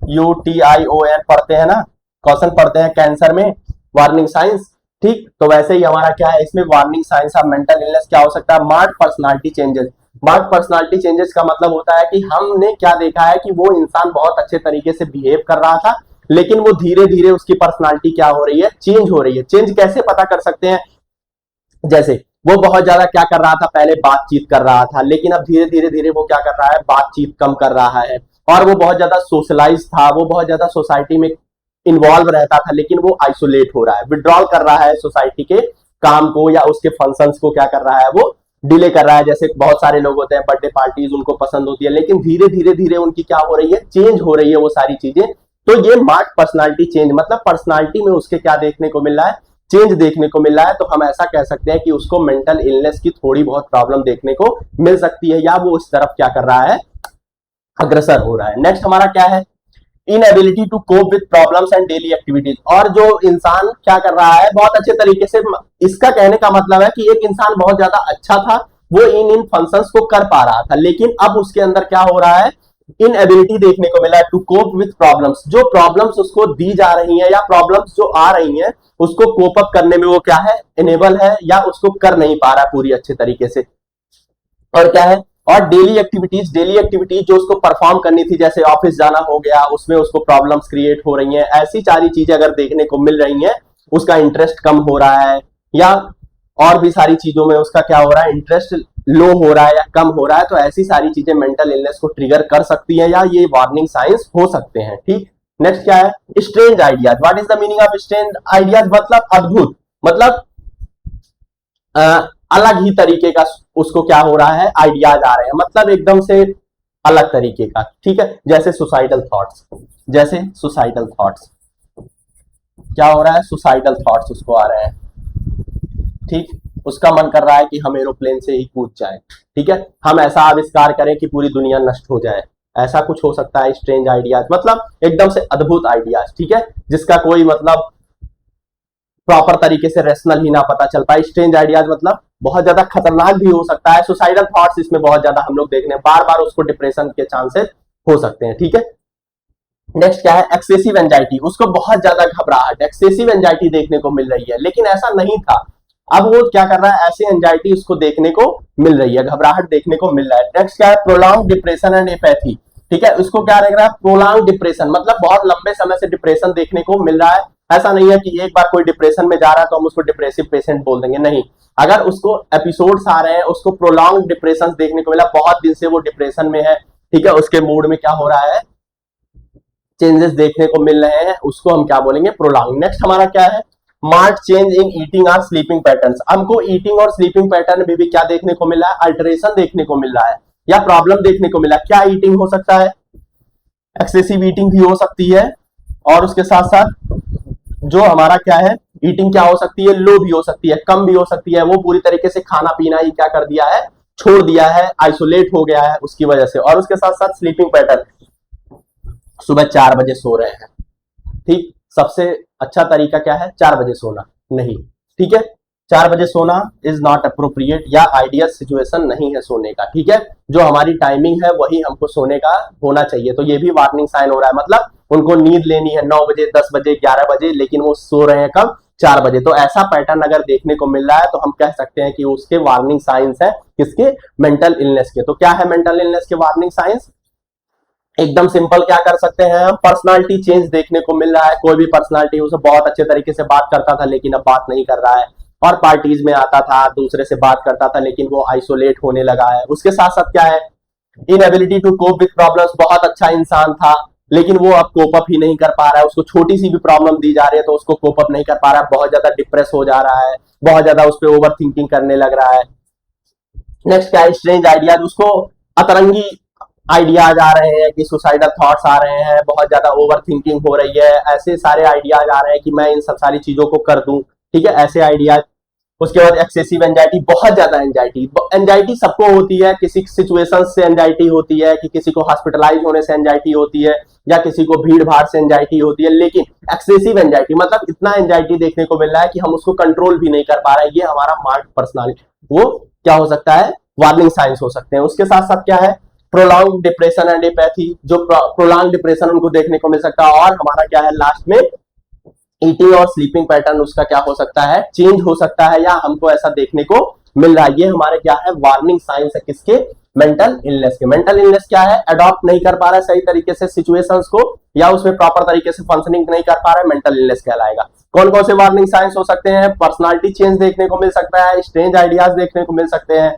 CAUTION पढ़ते हैं ना, क्वेश्चन पढ़ते हैं कैंसर में, वार्निंग साइंस। ठीक, तो वैसे ही हमारा क्या है, इसमें warning science of mental illness क्या हो सकता है? Marked personality changes. Marked personality changes का मतलब होता है कि हमने क्या देखा है कि वो इंसान बहुत अच्छे तरीके से बिहेव कर रहा था, लेकिन वो धीरे धीरे उसकी पर्सनालिटी क्या हो रही है, चेंज हो रही है। चेंज कैसे पता कर सकते हैं? जैसे वो बहुत ज्यादा क्या कर रहा था, पहले बातचीत कर रहा था, लेकिन अब धीरे धीरे धीरे वो क्या कर रहा है, बातचीत कम कर रहा है, और वो बहुत ज्यादा सोशलाइज था, वो बहुत ज्यादा सोसाइटी में इन्वॉल्व रहता था, लेकिन वो आइसोलेट हो रहा है, विड्रॉल कर रहा है सोसाइटी के काम को या उसके फंक्शंस को, क्या कर रहा है वो डिले कर रहा है। जैसे बहुत सारे लोग होते हैं, बर्थडे पार्टीज उनको पसंद होती है, लेकिन धीरे धीरे धीरे उनकी क्या हो रही है, चेंज हो रही है वो सारी चीजें। तो ये मार्क्ड पर्सनालिटी चेंज, मतलब पर्सनालिटी में उसके क्या देखने को मिल रहा है, चेंज देखने को मिल रहा है। तो हम ऐसा कह सकते हैं कि उसको मेंटल इलनेस की थोड़ी बहुत प्रॉब्लम देखने को मिल सकती है, या वो उस तरफ क्या कर रहा है, अग्रसर हो रहा है। नेक्स्ट हमारा क्या है, inability to cope with problems and daily activities. और जो इंसान क्या कर रहा है, बहुत अच्छे तरीके से, इसका कहने का मतलब है कि एक इंसान बहुत ज्यादा अच्छा था, वो इन फंक्शंस को कर पा रहा था, लेकिन अब उसके अंदर क्या हो रहा है, इनएबिलिटी देखने को मिला है टू कोप विद प्रॉब्लम्स। जो प्रॉब्लम्स उसको दी जा रही हैं या प्रॉब्लम्स जो आ रही हैं उसको कोप अप करने में वो क्या है, इनेबल है, या उसको कर नहीं पा रहा पूरी अच्छे तरीके से। और क्या है, और डेली एक्टिविटीज जो उसको परफॉर्म करनी थी, जैसे ऑफिस जाना हो गया, उसमें उसको प्रॉब्लम्स क्रिएट हो रही हैं, ऐसी सारी चीजें अगर देखने को मिल रही हैं, उसका इंटरेस्ट कम हो रहा है, या और भी सारी चीजों में उसका क्या हो रहा है, इंटरेस्ट लो हो रहा है या कम हो रहा है, तो ऐसी सारी चीजें मेंटल इलनेस को ट्रिगर कर सकती है, या ये वार्निंग साइंस हो सकते हैं। ठीक, नेक्स्ट क्या है, strange ideas. What is the meaning of strange ideas, मतलब अद्भुत, मतलब अलग ही तरीके का उसको क्या हो रहा है, आइडियाज आ रहे हैं, मतलब एकदम से अलग तरीके का। ठीक है, जैसे सुसाइडल थॉट्स, क्या हो रहा है, सुसाइडल थॉट्स उसको आ रहे हैं। ठीक, उसका मन कर रहा है कि हम एरोप्लेन से ही कूद जाए, ठीक है, हम ऐसा आविष्कार करें कि पूरी दुनिया नष्ट हो जाए, ऐसा कुछ हो सकता है। स्ट्रेंज आइडियाज मतलब एकदम से अद्भुत आइडियाज, ठीक है, जिसका कोई मतलब प्रॉपर तरीके से रेशनल ही ना पता चल पाए। स्ट्रेंज आइडियाज मतलब बहुत ज्यादा खतरनाक भी हो सकता है। सुसाइडल थॉट्स इसमें बहुत ज्यादा हम लोग देख रहे हैं, बार बार उसको डिप्रेशन के चांसेस हो सकते हैं। ठीक है, नेक्स्ट क्या है, एक्सेसिव एंजाइटी, उसको बहुत ज्यादा घबराहट, एक्सेसिव एंजाइटी देखने को मिल रही है, लेकिन ऐसा नहीं था। अब वो क्या कर रहा है, ऐसी एंजाइटी उसको देखने को मिल रही है, घबराहट देखने को मिल रहा है। नेक्स्ट क्या है, प्रोलॉन्ग डिप्रेशन एंड एपैथी। ठीक है, उसको क्या लग रहा है, प्रोलॉन्ग डिप्रेशन, मतलब बहुत लंबे समय से डिप्रेशन देखने को मिल रहा है। ऐसा नहीं है कि एक बार कोई डिप्रेशन में जा रहा है तो हम उसको डिप्रेसिव पेशेंट बोल देंगे, नहीं, अगर उसको एपिसोड्स आ रहे हैं, उसको प्रोलॉन्ग डिप्रेशन देखने को मिला, बहुत दिन से वो डिप्रेशन में है, ठीक है, उसके मूड में क्या हो रहा है, चेंजेस देखने को मिल रहे हैं, उसको हम क्या बोलेंगे, प्रोलॉन्ग। नेक्स्ट हमारा क्या है, मार्क्ड चेंज इन ईटिंग और स्लीपिंग पैटर्न्स। हमको ईटिंग और स्लीपिंग पैटर्न में भी क्या देखने को मिल रहा है, अल्टरेशन देखने को मिल रहा है, या प्रॉब्लम देखने को मिला। क्या ईटिंग हो सकता है, एक्सेसिव ईटिंग भी हो सकती है, और उसके साथ साथ जो हमारा क्या है, ईटिंग क्या हो सकती है, लो भी हो सकती है, कम भी हो सकती है। वो पूरी तरीके से खाना पीना ही क्या कर दिया है, छोड़ दिया है, आइसोलेट हो गया है उसकी वजह से। और उसके साथ साथ स्लीपिंग पैटर्न, सुबह 4 बजे सो रहे हैं, ठीक, सबसे अच्छा तरीका क्या है, 4 बजे सोना, नहीं, ठीक है, 4 बजे सोना इज नॉट अप्रोप्रिएट, या आइडियल सिचुएशन नहीं है सोने का। ठीक है, जो हमारी टाइमिंग है वही हमको सोने का होना चाहिए। तो ये भी वार्निंग साइन हो रहा है, मतलब उनको नींद लेनी है 9 बजे, 10 बजे, 11 बजे, लेकिन वो सो रहे हैं कब, 4 बजे। तो ऐसा पैटर्न अगर देखने को मिल रहा है तो हम कह सकते हैं कि उसके वार्निंग साइंस है, किसके, मेंटल इलनेस के। तो क्या है मेंटल इलनेस के वार्निंग साइंस, एकदम सिंपल क्या कर सकते हैं हम, पर्सनालिटी चेंज देखने को मिल रहा है। कोई भी पर्सनालिटी, उसे बहुत अच्छे तरीके से बात करता था लेकिन अब बात नहीं कर रहा है, और पार्टीज में आता था, दूसरे से बात करता था, लेकिन वो आइसोलेट होने लगा है। उसके साथ साथ क्या है, inability to cope with problems, बहुत अच्छा इंसान था लेकिन वो अब कोप अप ही नहीं कर पा रहा है, उसको छोटी सी भी प्रॉब्लम दी जा रही है तो उसको कोप अप नहीं कर पा रहा है, बहुत ज्यादा डिप्रेस हो जा रहा है, बहुत ज्यादा उस पर ओवर थिंकिंग करने लग रहा है। नेक्स्ट क्या है, स्ट्रेंज आइडियाज, उसको अतरंगी आइडियाज आ रहे हैं कि सुसाइडल थॉट्स आ रहे हैं, बहुत ज्यादा ओवर थिंकिंग हो रही है, ऐसे सारे आइडियाज आ रहे हैं कि मैं इन सब सारी चीजों को कर दूं, ठीक है, ऐसे आइडियाज। उसके बाद एक्सेसिव एंजाइटी, बहुत ज्यादा एंजाइटी, एंजाइटी सबको होती है, किसी सिचुएशन से एंजाइटी होती है, कि किसी को हॉस्पिटलाइज होने से एंजाइटी होती है, या किसी को भीड़ भाड़ से एंजाइटी होती है, लेकिन एक्सेसिव एंजाइटी मतलब इतना एंजाइटी देखने को मिल रहा है कि हम उसको कंट्रोल भी नहीं कर पा रहे हैं, ये हमारा मार्क्ड पर्सनालिटी, वो क्या हो सकता है, वार्निंग साइंस हो सकते हैं। उसके साथ साथ क्या है, प्रोलॉन्ग डिप्रेशन एंड एपैथी, जो प्रोलॉन्ग डिप्रेशन उनको देखने को मिल सकता है। और हमारा क्या है लास्ट में, ईटिंग और स्लीपिंग पैटर्न उसका क्या हो सकता है, चेंज हो सकता है, या हमको ऐसा देखने को मिल रहा है। ये हमारे क्या है, वार्निंग साइंस है, किसके, मेंटल इलनेस के। मेंटल इलनेस क्या है, अडॉप्ट नहीं कर पा रहा है सही तरीके से सिचुएशंस को, या उसमें प्रॉपर तरीके से फंक्शनिंग नहीं कर पा रहा है, मेंटल इलनेस कहलाएगा। कौन कौन से वार्निंग साइंस हो सकते हैं, पर्सनालिटी चेंज देखने को मिल सकता है, स्ट्रेंज आइडियाज देखने को मिल सकते हैं,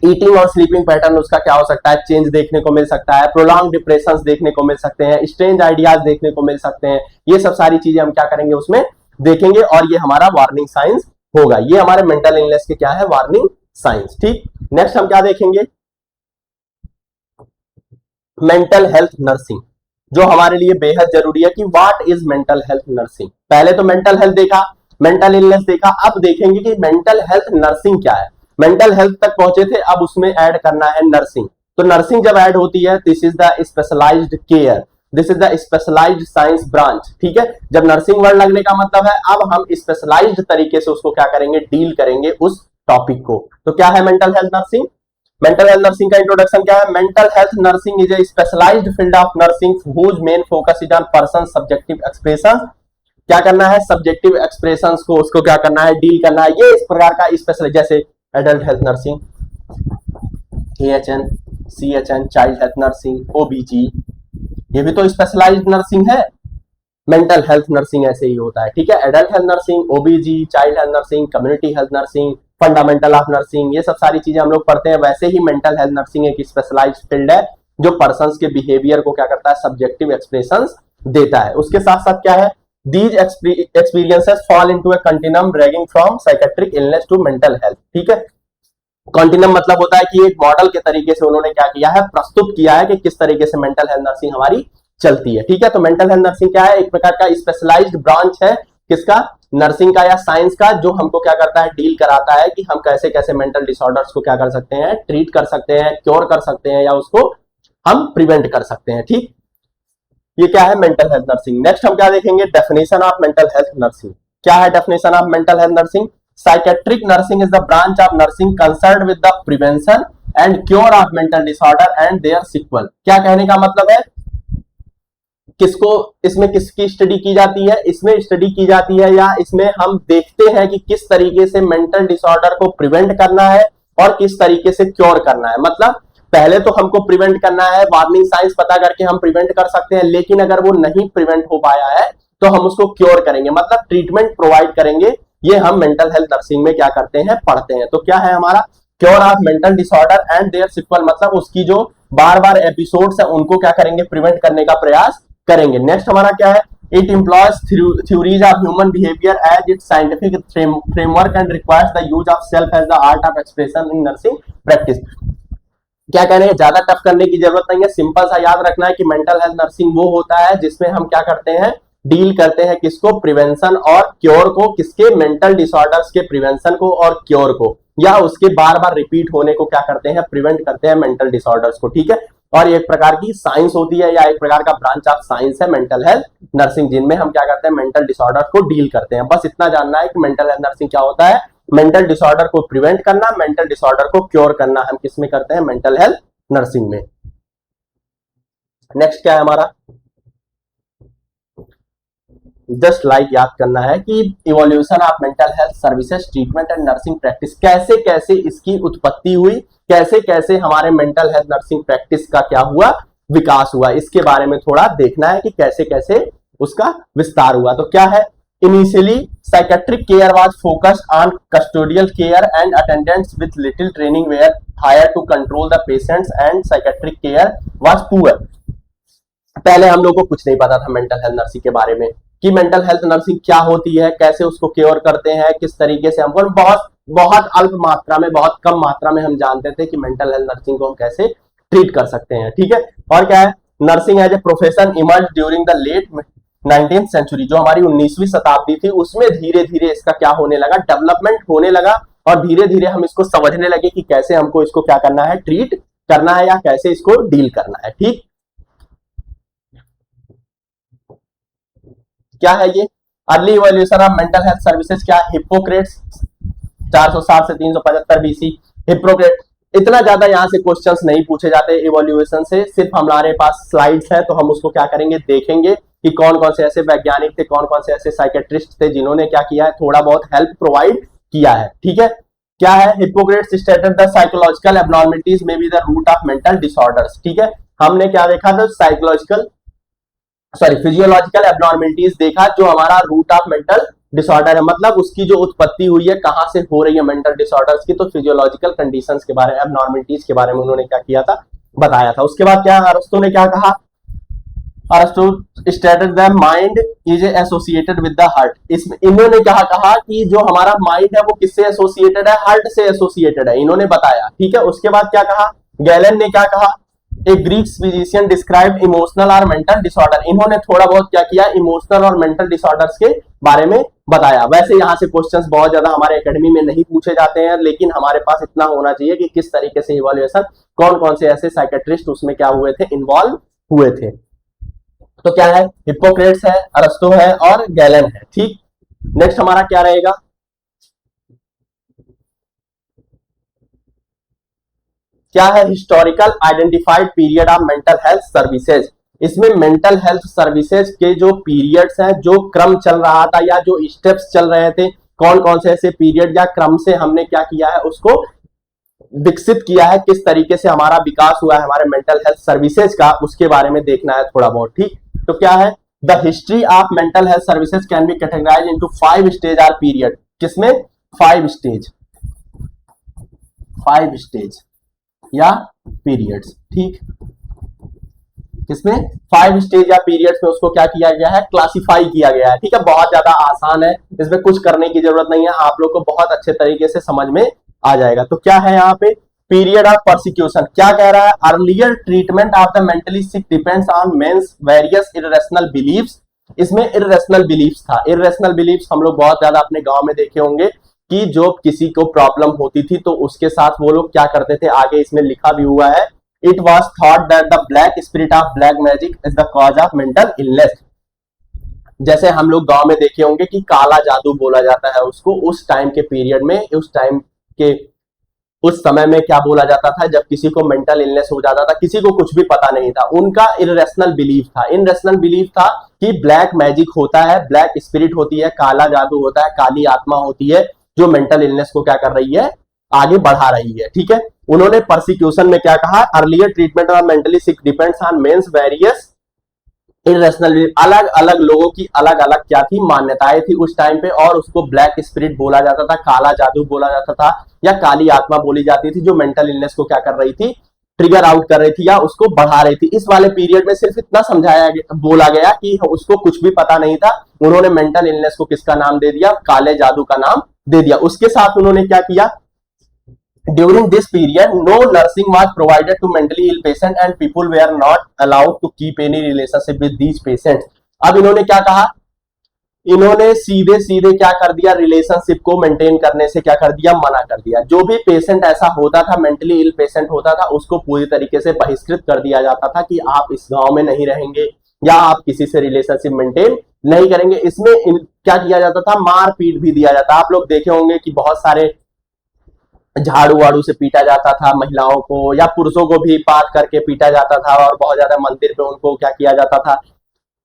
ईटिंग और स्लीपिंग पैटर्न उसका क्या हो सकता है, चेंज देखने को मिल सकता है, प्रोलॉन्ग डिप्रेशंस देखने को मिल सकते हैं, स्ट्रेंज आइडियाज देखने को मिल सकते हैं। ये सब सारी चीजें हम क्या करेंगे उसमें देखेंगे और ये हमारा वार्निंग साइंस होगा। ये हमारे मेंटल इलनेस के क्या है, वार्निंग साइंस। ठीक, नेक्स्ट हम क्या देखेंगे, मेंटल हेल्थ नर्सिंग, जो हमारे लिए बेहद जरूरी है कि what is mental health nursing. पहले तो मेंटल हेल्थ देखा, मेंटल इलनेस देखा, अब देखेंगे कि मेंटल हेल्थ नर्सिंग क्या है। मेंटल हेल्थ तक पहुंचे थे, अब उसमें ऐड करना है नर्सिंग। तो नर्सिंग जब ऐड होती है, this is the specialised care, this is the specialised science branch. ठीक है, जब नर्सिंग वर्ड लगने का मतलब है अब हम स्पेशलाइज्ड तरीके से उसको क्या करेंगे, डील करेंगे उस टॉपिक को। तो क्या है mental health nursing? Mental health nursing का इंट्रोडक्शन क्या है? Mental health nursing is a specialised field of nursing whose main focus is on person subjective expression. क्या करना है, सब्जेक्टिव एक्सप्रेशंस को उसको क्या करना है, डील करना है। ये इस प्रकार का स्पेशल, जैसे adult health nursing, AHN, CHN, child health nursing, OBG, ये भी तो स्पेशलाइज्ड नर्सिंग है। मेंटल हेल्थ नर्सिंग ऐसे ही होता है। ठीक है, adult health nursing, OBG, child health nursing, community health nursing, fundamental of nursing, ये सब सारी चीजें हम लोग पढ़ते हैं। वैसे ही मेंटल हेल्थ नर्सिंग एक स्पेशलाइज्ड फील्ड है जो पर्संस के बिहेवियर को क्या करता है, सब्जेक्टिव एक्सप्रेशंस देता है। उसके साथ साथ क्या है, these experiences fall into a continuum ranging from psychiatric illness to mental health। ठीक है, कॉन्टिनम मतलब होता है कि एक मॉडल के तरीके से उन्होंने क्या किया है, प्रस्तुत किया है कि किस तरीके से मेंटल हेल्थ नर्सिंग हमारी चलती है। ठीक है, तो मेंटल हेल्थ नर्सिंग क्या है, एक प्रकार का स्पेशलाइज्ड ब्रांच है किसका, नर्सिंग का या साइंस का, जो हमको क्या करता है, डील कराता है कि हम कैसे कैसे मेंटल डिसऑर्डर्स को क्या कर सकते हैं, ट्रीट कर सकते हैं, क्योर कर सकते हैं या उसको हम प्रिवेंट कर सकते हैं। ठीक, ये क्या है मेंटल हेल्थ नर्सिंग। नेक्स्ट हम क्या देखेंगे, definition of mental health nursing. क्या है definition of mental health nursing? Psychiatric nursing is the branch of nursing concerned with the prevention and cure of mental disorder and their sequel. क्या कहने का मतलब है, किसको इसमें किसकी स्टडी की जाती है, इसमें स्टडी की जाती है या इसमें हम देखते हैं कि किस तरीके से मेंटल डिसऑर्डर को प्रिवेंट करना है और किस तरीके से क्योर करना है। मतलब पहले तो हमको प्रिवेंट करना है, वार्निंग साइंस पता करके हम प्रिवेंट कर सकते हैं, लेकिन अगर वो नहीं प्रिवेंट हो पाया है तो हम उसको क्योर करेंगे, मतलब ट्रीटमेंट प्रोवाइड करेंगे। ये हम मेंटल हेल्थ नर्सिंग में क्या करते हैं, पढ़ते हैं। तो क्या है हमारा, cure of mental disorder and their sequel, मतलब उसकी जो बार बार एपिसोड्स है उनको क्या करेंगे, प्रिवेंट करने का प्रयास करेंगे। नेक्स्ट हमारा क्या है, it employs theories of human behaviour as its scientific framework and requires the use of self as the art of expression in nursing practice. क्या कहने हैं, ज्यादा टफ करने की जरूरत नहीं है, सिंपल सा याद रखना है कि मेंटल हेल्थ नर्सिंग वो होता है जिसमें हम क्या करते हैं, डील करते हैं किसको, प्रिवेंशन और क्योर को, किसके, मेंटल डिसऑर्डर्स के प्रिवेंशन को और क्योर को, या उसके बार बार रिपीट होने को क्या करते हैं, प्रिवेंट करते हैं मेंटल डिसऑर्डर्स को। ठीक है, और एक प्रकार की साइंस होती है या एक प्रकार का ब्रांच ऑफ साइंस है मेंटल हेल्थ नर्सिंग, जिनमें हम क्या करते हैं, मेंटल डिसऑर्डर को डील करते हैं। बस इतना जानना है कि मेंटल हेल्थ नर्सिंग क्या होता है, मेंटल डिसऑर्डर को प्रिवेंट करना, मेंटल डिसऑर्डर को क्योर करना हम किसमें करते हैं, मेंटल हेल्थ नर्सिंग में। नेक्स्ट क्या है हमारा, जस्ट लाइक याद करना है कि evolution of mental health services treatment and nursing practice, कैसे कैसे इसकी उत्पत्ति हुई, कैसे कैसे हमारे मेंटल हेल्थ नर्सिंग प्रैक्टिस का क्या हुआ, विकास हुआ, इसके बारे में थोड़ा देखना है कि कैसे कैसे उसका विस्तार हुआ। तो क्या है, initially psychiatric care was focused on custodial care and attendants with little training were hired to control the patients and psychiatric care was poor. पहले हम लोगों को कुछ नहीं पता था मेंटल हेल्थ नर्सिंग के बारे में कि मेंटल हेल्थ नर्सिंग क्या होती है, कैसे उसको क्योर करते हैं, किस तरीके से, हमको बहुत बहुत अल्प मात्रा में, बहुत कम मात्रा में हम जानते थे कि मेंटल हेल्थ नर्सिंग को हम कैसे ट्रीट कर सकते हैं। ठीक है, और क्या है, nursing as a profession emerge during the late 19th century, जो हमारी 19वीं शताब्दी थी उसमें धीरे धीरे इसका क्या होने लगा, डेवलपमेंट होने लगा और धीरे धीरे हम इसको समझने लगे कि कैसे हमको इसको क्या करना है, ट्रीट करना है या कैसे इसको डील करना है। ठीक, क्या है ये, early evolution of mental health services क्या है, हिप्पोक्रेट्स 460 से 375 BC, हिप्पोक्रेट। इतना ज्यादा यहाँ से क्वेश्चंस नहीं पूछे जाते इवोल्यूशन से, सिर्फ हमारे पास स्लाइड्स है तो हम उसको क्या करेंगे, देखेंगे कि कौन कौन से ऐसे वैज्ञानिक थे, कौन कौन से ऐसे साइकेट्रिस्ट थे जिन्होंने क्या किया है, थोड़ा बहुत हेल्प प्रोवाइड किया है। ठीक है, क्या है, Hippocrates stated the psychological abnormalities may be the root of mental disorders. ठीक है, हमने क्या देखा था, फिजियोलॉजिकल एब्नॉर्मलिटीज देखा जो हमारा रूट ऑफ मेंटल डिसऑर्डर है, मतलब उसकी जो उत्पत्ति हुई है, कहां से हो रही है मेंटल डिसऑर्डर्स की, तो फिजियोलॉजिकल कंडीशंस के बारे में, एबनॉर्मलिटीज के बारे में उन्होंने क्या किया था, बताया था। उसके बाद क्या अरस्तु ने क्या कहा, अरस्तु stated the mind is associated with the heart. इसमें इन्होंने क्या कहा कि जो हमारा माइंड है वो किससे एसोसिएटेड है, हार्ट से एसोसिएटेड है, इन्होंने बताया, ठीक है। उसके बाद क्या कहा, गैलन ने क्या कहा, ए ग्रीक फिजिशियन डिस्क्राइब इमोशनल और मेंटल डिसऑर्डर। इन्होंने थोड़ा बहुत क्या किया, इमोशनल और मेंटल डिसऑर्डर्स के बारे में बताया। वैसे यहाँ से क्वेश्चंस बहुत ज्यादा हमारे एकेडमी में नहीं पूछे जाते हैं, लेकिन हमारे पास इतना होना चाहिए कि किस तरीके से इवैल्यूएशन, कौन कौन से ऐसे साइकेट्रिस्ट उसमें क्या हुए थे, इन्वॉल्व हुए थे। तो क्या है, हिप्पोक्रेट्स है, अरस्तु है और गैलन है, ठीक। नेक्स्ट हमारा क्या रहेगा, क्या है, historical identified period of mental health services. इसमें मेंटल हेल्थ सर्विसेज के जो पीरियड्स हैं, जो क्रम चल रहा था या जो स्टेप्स चल रहे थे, कौन कौन से ऐसे पीरियड या क्रम से हमने क्या किया है, उसको विकसित किया है, किस तरीके से हमारा विकास हुआ है हमारे मेंटल हेल्थ सर्विसेज का, उसके बारे में देखना है थोड़ा बहुत, ठीक। तो क्या है, the history of mental health services can be categorise into 5 stage or period. किसमें, 5 स्टेज, 5 स्टेज या पीरियड्स, ठीक। किसमें, 5 स्टेज या पीरियड्स में उसको क्या किया गया है, क्लासिफाई किया गया है, ठीक है। बहुत ज्यादा आसान है, इसमें कुछ करने की जरूरत नहीं है, आप लोग को बहुत अच्छे तरीके से समझ में आ जाएगा। तो क्या है यहाँ पे, पीरियड ऑफ परसिक्यूशन, क्या कह रहा है, earlier treatment of the mentally sick depends on men's various irrational beliefs. इसमें इररेशनल बिलीव्स था, इररेशनल बिलीव्स हम लोग बहुत ज्यादा अपने गांव में देखे होंगे कि जो किसी को प्रॉब्लम होती थी तो उसके साथ वो लोग क्या करते थे, आगे इसमें लिखा भी हुआ है, it was thought that the black spirit of black magic is the cause of mental illness. जैसे हम लोग गांव में देखे होंगे कि काला जादू बोला जाता है उसको, उस टाइम के पीरियड में, उस टाइम के उस समय में क्या बोला जाता था, जब किसी को मेंटल इलनेस हो जाता था, किसी को कुछ भी पता नहीं था, उनका इररेशनल बिलीफ था, इनरेशनल बिलीफ था कि ब्लैक मैजिक होता है, ब्लैक स्पिरिट होती है, काला जादू होता है, काली आत्मा होती है, जो मेंटल इलनेस को क्या कर रही है, आगे बढ़ा रही है, ठीक है। उन्होंने परसिक्यूशन में क्या कहा, earlier treatment of mentally sick depends on men's various irrational, अलग अलग लोगों की अलग अलग क्या थी, मान्यताएं थी उस टाइम पे, और उसको ब्लैक स्पिरिट बोला जाता था, काला जादू बोला जाता था, या काली आत्मा बोली जाती थी, जो मेंटल इलनेस को क्या कर रही थी, ट्रिगर आउट कर रही थी या उसको बढ़ा रही थी। इस वाले पीरियड में सिर्फ इतना समझाया गया, बोला गया कि उसको कुछ भी पता नहीं था, उन्होंने मेंटल इलनेस को किसका नाम दे दिया, काले जादू का नाम दे दिया। उसके साथ उन्होंने क्या किया, During this period, no nursing was provided to mentally ill patient and people were not allowed to keep any relationship with these patients. अब इन्होंने क्या कहा, इन्होंने सीधे सीधे क्या कर दिया, रिलेशनशिप को मेंटेन करने से क्या कर दिया, मना कर दिया। जो भी पेशेंट ऐसा होता था, मेंटली इल पेशेंट होता था, उसको पूरी तरीके से बहिष्कृत कर दिया जाता था कि आप इस गांव में नहीं रहेंगे या आप किसी से रिलेशनशिप मेंटेन नहीं करेंगे। इसमें क्या किया जाता था, मार पीट भी दिया जाता। आप लोग देखे होंगे कि बहुत सारे झाड़ू वाड़ू से पीटा जाता था महिलाओं को, या पुरुषों को भी पाट करके पीटा जाता था, और बहुत ज्यादा मंदिर पे उनको क्या किया जाता था,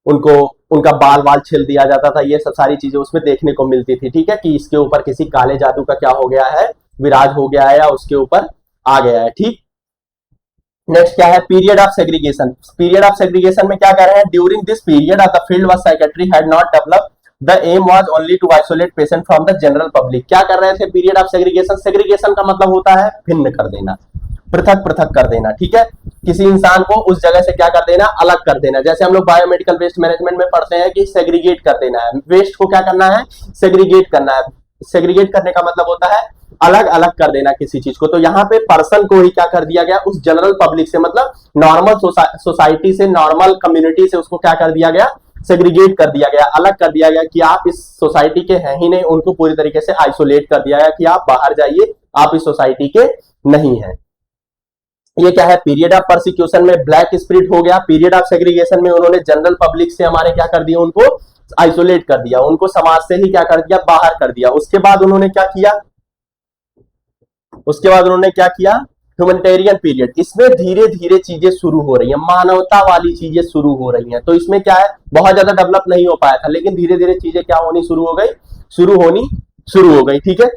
उनको उनका बाल वाल छिल दिया जाता था। ये सब सारी चीजें उसमें देखने को मिलती थी, ठीक है, कि इसके ऊपर किसी काले जादू का क्या हो गया है, विराज हो गया है, या उसके ऊपर आ गया है, ठीक। नेक्स्ट क्या है, period of segregation. Period of segregation में क्या कह रहे हैं, during this period of the field of psychiatry had not developed, the aim was only to isolate patient from the general public. क्या कर रहे थे, पीरियड ऑफ सेग्रीगेशन, सेग्रीगेशन का मतलब होता है भिन्न कर देना, पृथक पृथक कर देना, ठीक है। किसी इंसान को उस जगह से क्या कर देना, अलग कर देना। जैसे हम लोग बायोमेडिकल वेस्ट मैनेजमेंट में पढ़ते हैं कि सेग्रीगेट कर देना है, वेस्ट को क्या करना है, सेग्रीगेट करना है। सेग्रीगेट करने का मतलब होता है अलग अलग कर देना किसी चीज को। तो यहाँ पे पर्सन को ही क्या कर दिया गया, उस जनरल पब्लिक से, मतलब नॉर्मल सोसाइटी से, नॉर्मल कम्युनिटी से उसको क्या कर दिया गया, सेग्रीगेट कर दिया गया, अलग कर दिया गया कि आप इस सोसाइटी के हैं ही नहीं। उनको पूरी तरीके से आइसोलेट कर दिया गया कि आप बाहर जाइए, आप इस सोसाइटी के नहीं हैं। ये क्या है, पीरियड ऑफ परसिक्यूशन में ब्लैक स्पिरिट हो गया। पीरियड ऑफ सेग्रीगेशन में उन्होंने जनरल पब्लिक से हमारे क्या कर दिया, उनको आइसोलेट कर दिया, उनको समाज से ही क्या कर दिया, बाहर कर दिया। उसके बाद उन्होंने क्या किया, उसके बाद उन्होंने क्या किया, ह्यूमैनिटेरियन पीरियड। इसमें धीरे धीरे चीजें शुरू हो रही हैं, मानवता वाली चीजें शुरू हो रही हैं। तो इसमें क्या है, बहुत ज्यादा डेवलप नहीं हो पाया था, लेकिन धीरे धीरे चीजें क्या होनी शुरू हो गई, शुरू हो गई, ठीक है।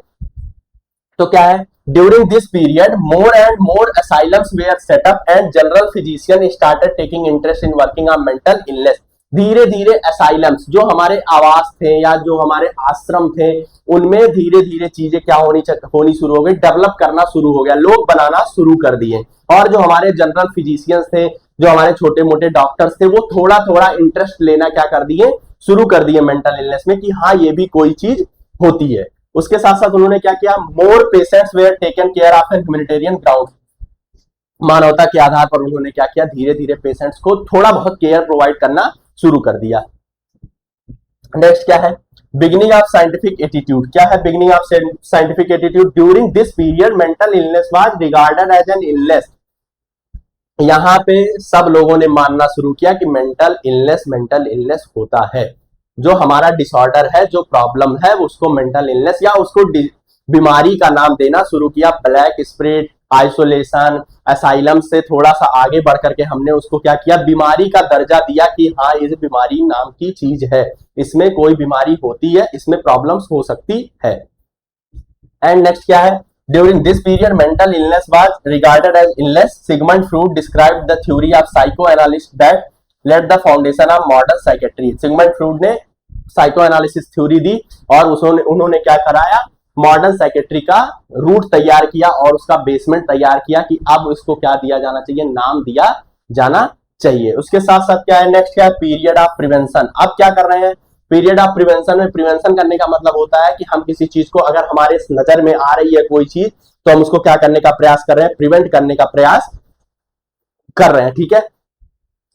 तो क्या है, during this period more and more asylums were set up and general physician started taking interest in working on mental illness. धीरे धीरे असाइलम्स, जो हमारे आवास थे या जो हमारे आश्रम थे, उनमें धीरे धीरे चीजें क्या होनी शुरू हो गई, डेवलप करना शुरू हो गया, लोग बनाना शुरू कर दिए। और जो हमारे जनरल फिजिशियंस थे, जो हमारे छोटे मोटे डॉक्टर्स थे, वो थोड़ा थोड़ा इंटरेस्ट लेना क्या कर दिए, शुरू कर दिए मेंटल इलनेस में, कि हाँ ये भी कोई चीज होती है। उसके साथ साथ उन्होंने क्या किया, more patients were taken care of an humanitarian ground, मानवता के आधार पर उन्होंने क्या किया, धीरे धीरे पेशेंट्स को थोड़ा बहुत केयर प्रोवाइड करना शुरू कर दिया। नेक्स्ट क्या है, बिगिनिंग ऑफ साइंटिफिक एटीट्यूड। क्या है beginning of scientific attitude? During this period mental illness was regarded as an illness. यहां पे सब लोगों ने मानना शुरू किया कि मेंटल इलनेस होता है, जो हमारा डिसऑर्डर है, जो प्रॉब्लम है, उसको मेंटल इलनेस या उसको बीमारी का नाम देना शुरू किया। ब्लैक स्प्रेड, आइसोलेशन, असाइलम से थोड़ा सा आगे बढ़ करके हमने उसको क्या किया, बीमारी का दर्जा दिया कि हाँ ये बीमारी नाम की चीज है, इसमें कोई बीमारी होती है, इसमें प्रॉब्लम्स हो सकती है। एंड नेक्स्ट क्या है, during this period mental illness was regarded as illness. Sigmund Freud described the theory of psycho analyst that laid the foundation of modern psychiatry. Sigmund Freud ने साइको एनालिसिस थ्योरी दी और उन्होंने क्या कराया, मॉडर्न साइकेट्री का root तैयार किया और उसका बेसमेंट तैयार किया कि अब इसको क्या दिया जाना चाहिए, नाम दिया जाना चाहिए। उसके साथ साथ क्या है, नेक्स्ट क्या है, पीरियड ऑफ प्रिवेंशन। अब क्या कर रहे हैं, पीरियड ऑफ प्रिवेंशन में प्रिवेंशन करने का मतलब होता है कि हम किसी चीज को, अगर हमारे नजर में आ रही है कोई चीज, तो हम उसको क्या करने का प्रयास कर रहे हैं, प्रिवेंट करने का प्रयास कर रहे हैं। ठीक है,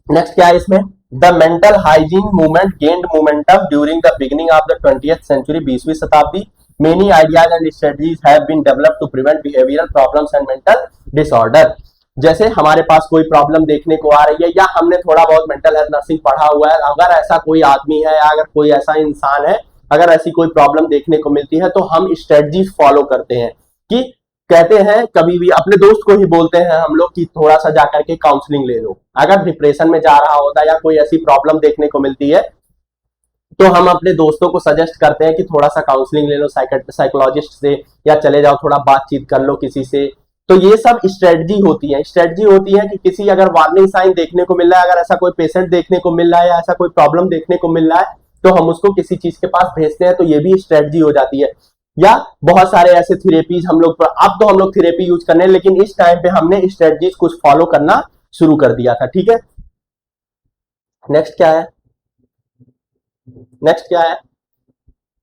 नेक्स्ट क्या है इसमें, the mental hygiene movement gained momentum during the beginning of the 20th century, 20वीं शताब्दी। Many ideas and strategies have been developed to prevent behavioral problems and mental disorder। जैसे हमारे पास कोई प्रॉब्लम देखने को आ रही है या हमने थोड़ा बहुत मेंटल हेल्थ नर्सिंग पढ़ा हुआ है, अगर ऐसा कोई आदमी है या अगर कोई ऐसा इंसान है, अगर ऐसी कोई प्रॉब्लम देखने को मिलती है, तो हम स्ट्रेटजीज फॉलो करते हैं कि कहते हैं, कभी भी अपने दोस्त को ही बोलते हैं हम लोग कि थोड़ा सा जाकर के काउंसलिंग ले लो। अगर डिप्रेशन में जा रहा होता है या कोई ऐसी प्रॉब्लम देखने को मिलती है, तो हम अपने दोस्तों को सजेस्ट करते हैं कि थोड़ा सा काउंसलिंग ले लो साइकोलॉजिस्ट से, या चले जाओ थोड़ा बातचीत कर लो किसी से। तो ये सब स्ट्रेटजी होती है। स्ट्रेटजी होती है कि किसी अगर वार्निंग साइन देखने को मिल रहा है, अगर ऐसा कोई पेशेंट देखने को मिल रहा है या ऐसा कोई प्रॉब्लम देखने को मिल रहा है, तो हम उसको किसी चीज के पास भेजते हैं, तो ये भी स्ट्रेटजी हो जाती है। या बहुत सारे ऐसे थेरेपीज हम लोग, अब तो हम लोग थेरेपी यूज करने, लेकिन इस टाइम पे हमने स्ट्रेटजीज कुछ फॉलो करना शुरू कर दिया था। ठीक है, नेक्स्ट क्या है, नेक्स्ट क्या है,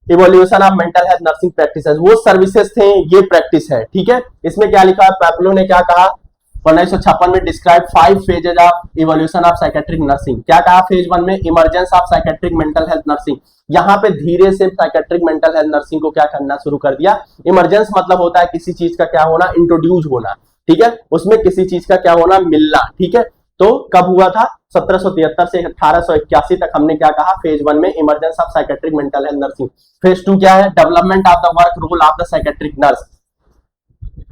evolution of mental health nursing practices. वो सर्विसेज थे, ये प्रैक्टिस है। ठीक है, इसमें क्या लिखा है, पैपलो ने क्या कहा 1956 में, describe 5 phases of evolution of psychiatric nursing. क्या कहा, फेज 1 में emergence of psychiatric mental health nursing. यहाँ पे धीरे से साइकेट्रिक मेंटल हेल्थ नर्सिंग को क्या करना शुरू कर दिया। इमरजेंस मतलब होता है किसी चीज का क्या होना, इंट्रोड्यूस होना। ठीक है, उसमें किसी चीज का क्या होना, मिलना। ठीक है, तो कब हुआ था, 1773 से 1881 तक हमने क्या कहा, फेज 1 में emergence of psychiatric mental health nursing. Phase 2 क्या है, development of the work role of the psychiatric nurse.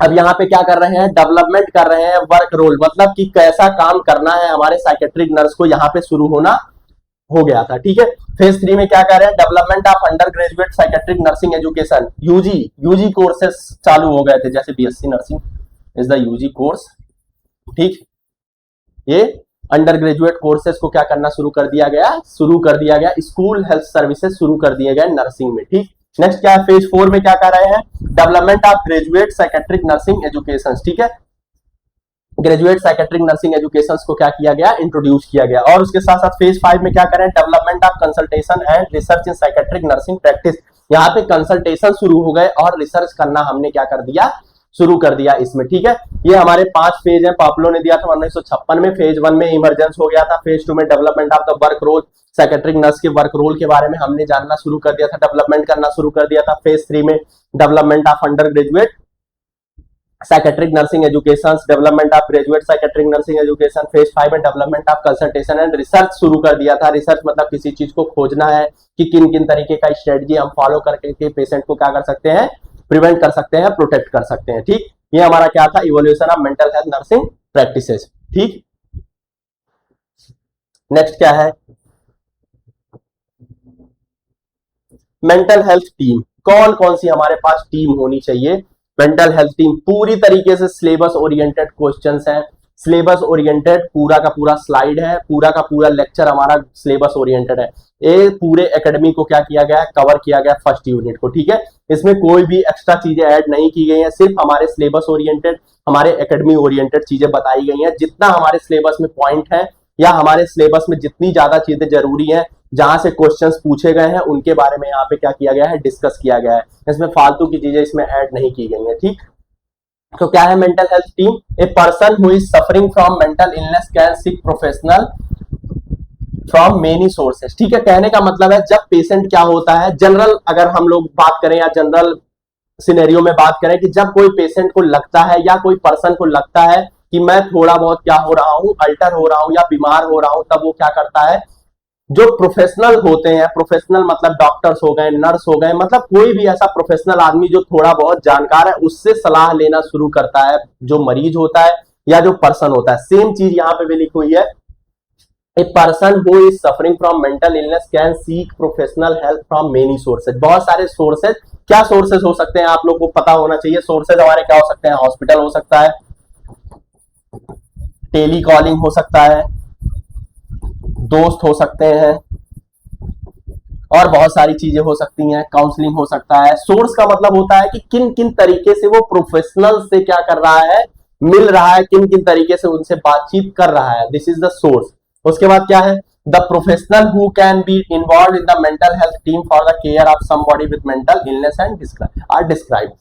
अब यहाँ पे क्या कर रहे हैं, डेवलपमेंट कर रहे हैं वर्क रोल, मतलब कि कैसा काम करना है हमारे साइकेट्रिक नर्स को, यहाँ पे शुरू होना हो गया था। ठीक है, फेज 3 में क्या कर रहे हैं, development of undergraduate psychiatric nursing education. UG courses चालू हो गए थे, जैसे BSc nursing is the UG course. ठीक, ये अंडर ग्रेजुएट कोर्सेज को क्या करना शुरू कर दिया गया, स्कूल हेल्थ सर्विसेज शुरू कर दिए गए नर्सिंग में। ठीक, नेक्स्ट क्या है, फेज 4 में क्या कर रहे हैं, development of graduate psychiatric nursing education. ठीक है, ग्रेजुएट साइकेट्रिक नर्सिंग एजुकेशन को क्या किया गया, इंट्रोड्यूस किया गया। और उसके साथ साथ फेज 5 में क्या करें, development of consultation and research in psychiatric nursing practice. यहाँ पे कंसल्टेशन शुरू हो गए और रिसर्च करना हमने क्या कर दिया, शुरू कर दिया इसमें। ठीक है, ये हमारे 5 फेज हैं, पापलो ने दिया था 1956 में। फेज 1 में इमरजेंस हो गया था, फेज 2 में development of the work role, psychiatric nurse के वर्क रोल के बारे में हमने जानना शुरू कर दिया था, डेवलपमेंट करना शुरू कर दिया था। फेज 3 में development of undergraduate psychiatric nursing education, development of graduate psychiatric nursing education. Phase 5 में development of consultation and research शुरू कर दिया था। रिसर्च मतलब किसी चीज को खोजना है कि किन किन तरीके का स्ट्रेटजी हम फॉलो करके पेशेंट को क्या कर सकते हैं, प्रिवेंट कर सकते हैं, प्रोटेक्ट कर सकते हैं। ठीक, ये हमारा क्या था, evolution of mental health nursing practices. ठीक, नेक्स्ट क्या है, मेंटल हेल्थ टीम। कौन कौन सी हमारे पास टीम होनी चाहिए, मेंटल हेल्थ टीम पूरी तरीके से सिलेबस ओरिएंटेड क्वेश्चंस हैं, सिलेबस ओरिएंटेड पूरा का पूरा स्लाइड है, पूरा का पूरा लेक्चर हमारा सिलेबस ओरिएंटेड है। ये पूरे एकेडमी को क्या किया गया है, कवर किया गया फर्स्ट यूनिट को, ठीक है। इसमें कोई भी एक्स्ट्रा चीजें ऐड नहीं की गई हैं, सिर्फ हमारे सिलेबस ओरिएंटेड, हमारे एकेडमी ओरिएंटेड चीजें बताई गई हैं। जितना हमारे सिलेबस में पॉइंट है या हमारे सिलेबस में जितनी ज्यादा चीजें जरूरी हैं, जहां से क्वेश्चंस पूछे गए हैं, उनके बारे में यहाँ पे क्या किया गया है, डिस्कस किया गया है। इसमें फालतू की चीजें इसमें ऐड नहीं की गई हैं, ठीक। तो क्या है mental health team? A person who is suffering from mental illness can seek professional from many sources, ठीक है। कहने का मतलब है जब पेशेंट क्या होता है, जनरल अगर हम लोग बात करें या जनरल सिनेरियो में बात करें कि जब कोई पेशेंट को लगता है या कोई पर्सन को लगता है कि मैं थोड़ा बहुत क्या हो रहा हूं, अल्टर हो रहा हूं या बीमार हो रहा हूं, तब वो क्या करता है, जो प्रोफेशनल होते हैं, प्रोफेशनल मतलब डॉक्टर्स हो गए, नर्स हो गए, मतलब कोई भी ऐसा प्रोफेशनल आदमी जो थोड़ा बहुत जानकार है, उससे सलाह लेना शुरू करता है, जो मरीज होता है या जो पर्सन होता है। सेम चीज यहाँ पे भी लिखी हुई है, a person who is suffering from mental illness can seek professional help from many sources. बहुत सारे सोर्सेज, क्या सोर्सेज हो सकते हैं आप लोग को पता होना चाहिए। सोर्सेज हमारे क्या हो सकते हैं, हॉस्पिटल हो सकता है, टेली कॉलिंग हो सकता है, दोस्त हो सकते हैं, और बहुत सारी चीजें हो सकती हैं, काउंसलिंग हो सकता है। सोर्स का मतलब होता है कि किन किन तरीके से वो प्रोफेशनल से क्या कर रहा है, मिल रहा है, किन किन तरीके से उनसे बातचीत कर रहा है, दिस इज द सोर्स। उसके बाद क्या है, the professional who can be involved in the mental health team for the care of somebody with mental illness and are described.